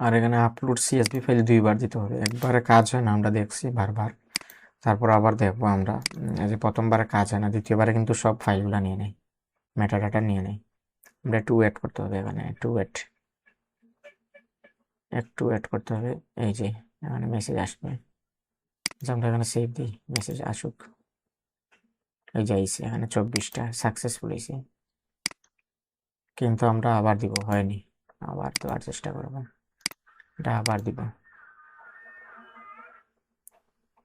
আর এখানে আপলোড সিএসভি ফাইল 2বার দিতে হবে, একবারে কাজ হয় না, আমরা দেখছি বারবার, তারপর আবার দেখবো আমরা। এই যে প্রথমবারে কাজ হয় না, দ্বিতীয়বারে কিন্তু সব ফাইলগুলো নিয়ে নেয়, মেটাডাটা নিয়ে নেয়। আমরা একটু ওয়েট করতে হবে, এখানে একটু ওয়েট, একটু ওয়েট করতে হবে। এই যে এখানে মেসেজ আসবে, যে আমরা এখানে সেভ দিই, মেসেজ আসুক। এই যে আইছে, এখানে 24টা সাকসেসফুল হয়েছে, কিন্তু আমরা আবার দিব, হয়নি, আবার দেওয়ার চেষ্টা করবো, এটা আবার দিব,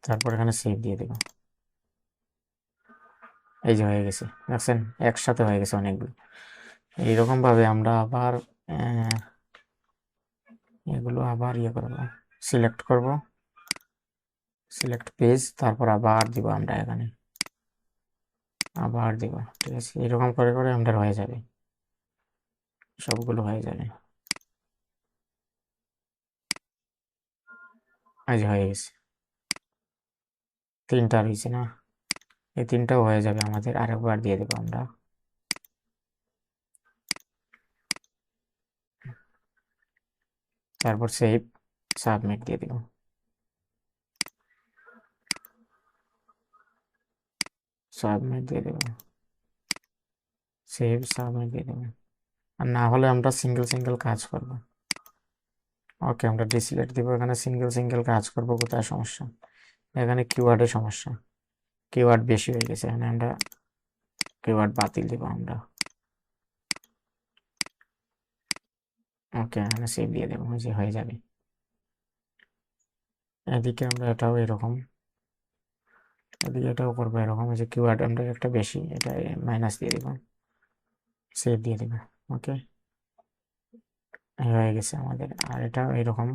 তারপর এখানে সেভ দিয়ে দেব। এই যে হয়ে গেছে, দেখছেন একসাথে হয়ে গেছে অনেকগুলো। এইরকম ভাবে আমরা আবার এগুলো আবার ইয়ে করবো, সিলেক্ট করব, সিলেক্ট পেজ, তারপর আবার দিব আমরা এখানে, আবার দিব। ঠিক আছে, এরকম করে করে আমাদের হয়ে যাবে, সবগুলো হয়ে যাবে। আজ হয়ে গেছে, 3টা রয়েছে না, এই 3টাও হয়ে যাবে আমাদের, আরেকবার দিয়ে দেবো আমরা। তারপর সেভ, সাবমিট দিয়ে দিব, সাবমিট দিয়ে দেবো, সেভ, সাবমিট দিয়ে দেবো। আর না হলে আমরা সিঙ্গেল সিঙ্গেল কাজ করব। ওকে, আমরা ডিসিলেট দিব, এখানে সিঙ্গেল সিঙ্গেল কাজ করব। কোথায় সমস্যা? এখানে কিওয়ার্ডের সমস্যা, কিওয়ার্ড বেশি হয়ে গেছে, এখানে আমরা কিওয়ার্ড বাতিল দিব আমরা। ওকে, এখানে সেভ দিয়ে দেবো, যে হয়ে যাবে। এদিকে আমরা এটাও এরকম, এদিকে এটাও করবো এরকম, যে কিওয়ার্ড আমরা একটা বেশি, এটা মাইনাস দিয়ে দিব, সেভ দিয়ে দিব। ওকে, হয়ে গেছে আমাদের। আর এটাও এরকম,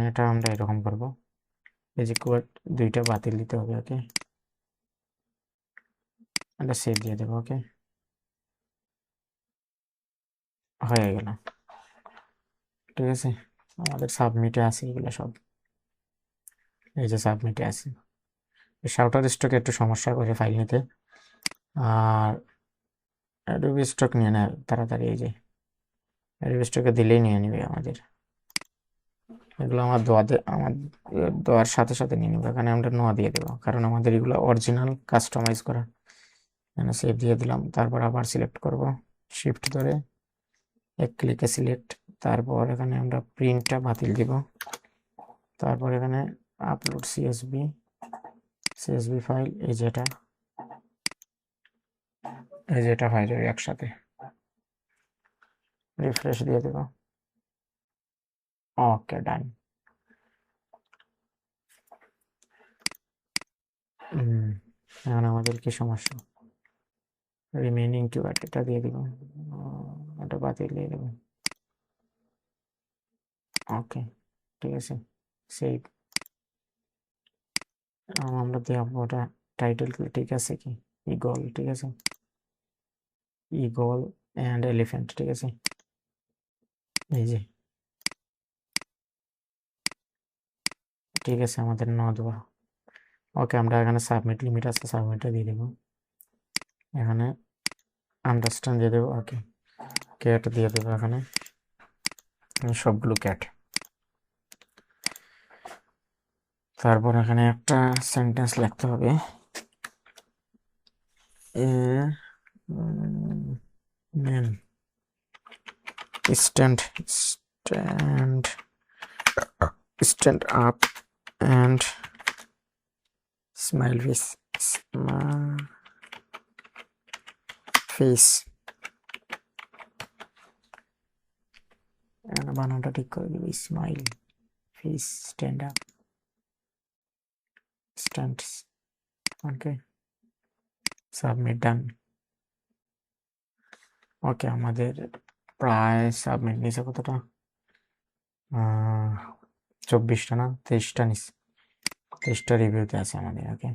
এটা আমরা এরকম করব, এই যে কিওয়ার্ড 2টা বাতিল দিতে হবে। ওকে, এটা সেভ দিয়ে দেবো। ওকে, হয়ে গেল, ঠিক আছে। আমাদের সাবমিটে আছে এগুলো সব, এই যে সাবমিটে আছে। শাউটার স্টকে একটু সমস্যা করে ফাইল নিতে, আর অ্যাডোবি স্টক নিয়ে নেয় তাড়াতাড়ি, এই যে অ্যাডোবি স্টকে দিলেই নিয়ে নেবে আমাদের। এগুলো আমার আমার দেওয়ার সাথে সাথে নিয়ে নেবো, এখানে আমরা নোয়া দিয়ে দেবো, কারণ আমাদের এগুলো অরিজিনাল কাস্টমাইজ করা। এখানে সেভ দিয়ে দিলাম, তারপর আবার সিলেক্ট করব, শিফট ধরে এক ক্লিকে সিলেক্ট, তারপর এখানে আমরা প্রিন্টটা বাতিল দিব, তারপর এখানে আপলোড সিএসভি, সিএসভি ফাইল, এই যেটা হয়ে যাবে একসাথে। রিফ্রেশ দিয়ে দেব, ওকে, ডান। এখন আমাদের কি সমস্যা? রিমেইনিং কিওয়ার্ড এটা দিয়ে দিব, এটা বাতিল দিয়ে দেব। ওকে, ঠিক আছে, সেই আমরা দেখবো ওটা টাইটেল ঠিক আছে কি, ইগল, ঠিক আছে, ইগল অ্যান্ড এলিফ্যান্ট, ঠিক আছে। এই যে ঠিক আছে, আমাদের ন দেওয়া, ওকে, আমরা এখানে সাবমিট লিমিট আছে, সাবমিটে দিয়ে দেবো। এখানে আন্ডারস্ট্যান্ড দিয়ে দেবো। ওকে, ক্যাট দিয়ে দেবো এখানে, সবগুলো ক্যাট। তারপর এখানে একটা সেন্টেন্স লিখতে হবে। A man stand stand stand up and smile face. এখানে বানানটা ঠিক করে দেবো, smile face stand up stands. Okay, submit done. Okay, আমাদের প্রায় সাবমিট নিয়েছে কতটা, 24টা না 23টা নিস, 23টা রিভিউতে আছে আমাদের। ওকে,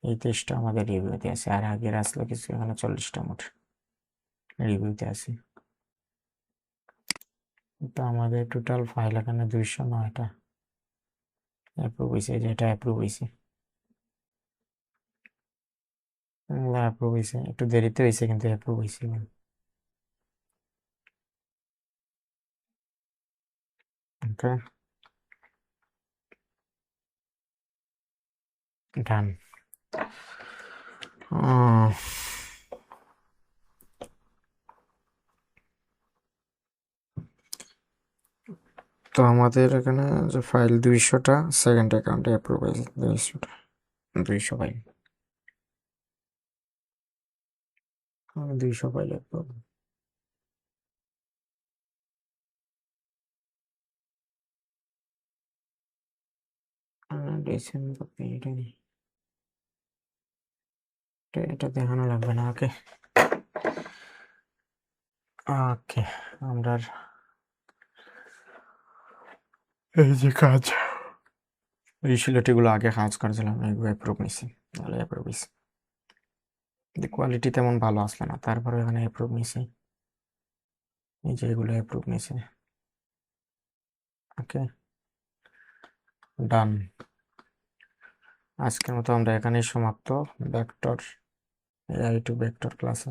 এই 23টা আমাদের রিভিউতে আছে, আর আগের আসলো কিছু, এখানে 40টা মোট রিভিউতে আছে। তো আমাদের টোটাল ফাইল এখানে 209টা অ্যাপ্রুভ হয়েছে, যেটা অ্যাপ্রুভ হয়েছে, অ্যাপ্রুভ হয়েছে, একটু দেরিতে হয়েছে কিন্তু অ্যাপ্রুভ হয়েছে। ওকে, ডান। তো আমাদের এখানে যে ফাইল 200টা সেকেন্ড অ্যাকাউন্টে অ্যাপ্রুভ হয়েছে, 200 ফাইল, 200 ফাইল অ্যাপ্রুভ। ডিসেম্বর, এটা দেখানো লাগবে না। ওকে, ওকে, আমরা এই যে কাজ, এই শিলাটিগুলো আগে কাজ করেছিলাম, এইগুলো অ্যাপ্রুভ নিছি, তাহলে অ্যাপ্রুভ হয়েছে। কোয়ালিটি তেমন ভালো আসলো না, তারপরে এখানে অ্যাপ্রুভ নিছি, এই যে এগুলো অ্যাপ্রুভ নিছে। ওকে, ডান। আজকের মতো আমরা এখানেই সমাপ্ত। ভেক্টর AI টু ভেক্টর ক্লাসে।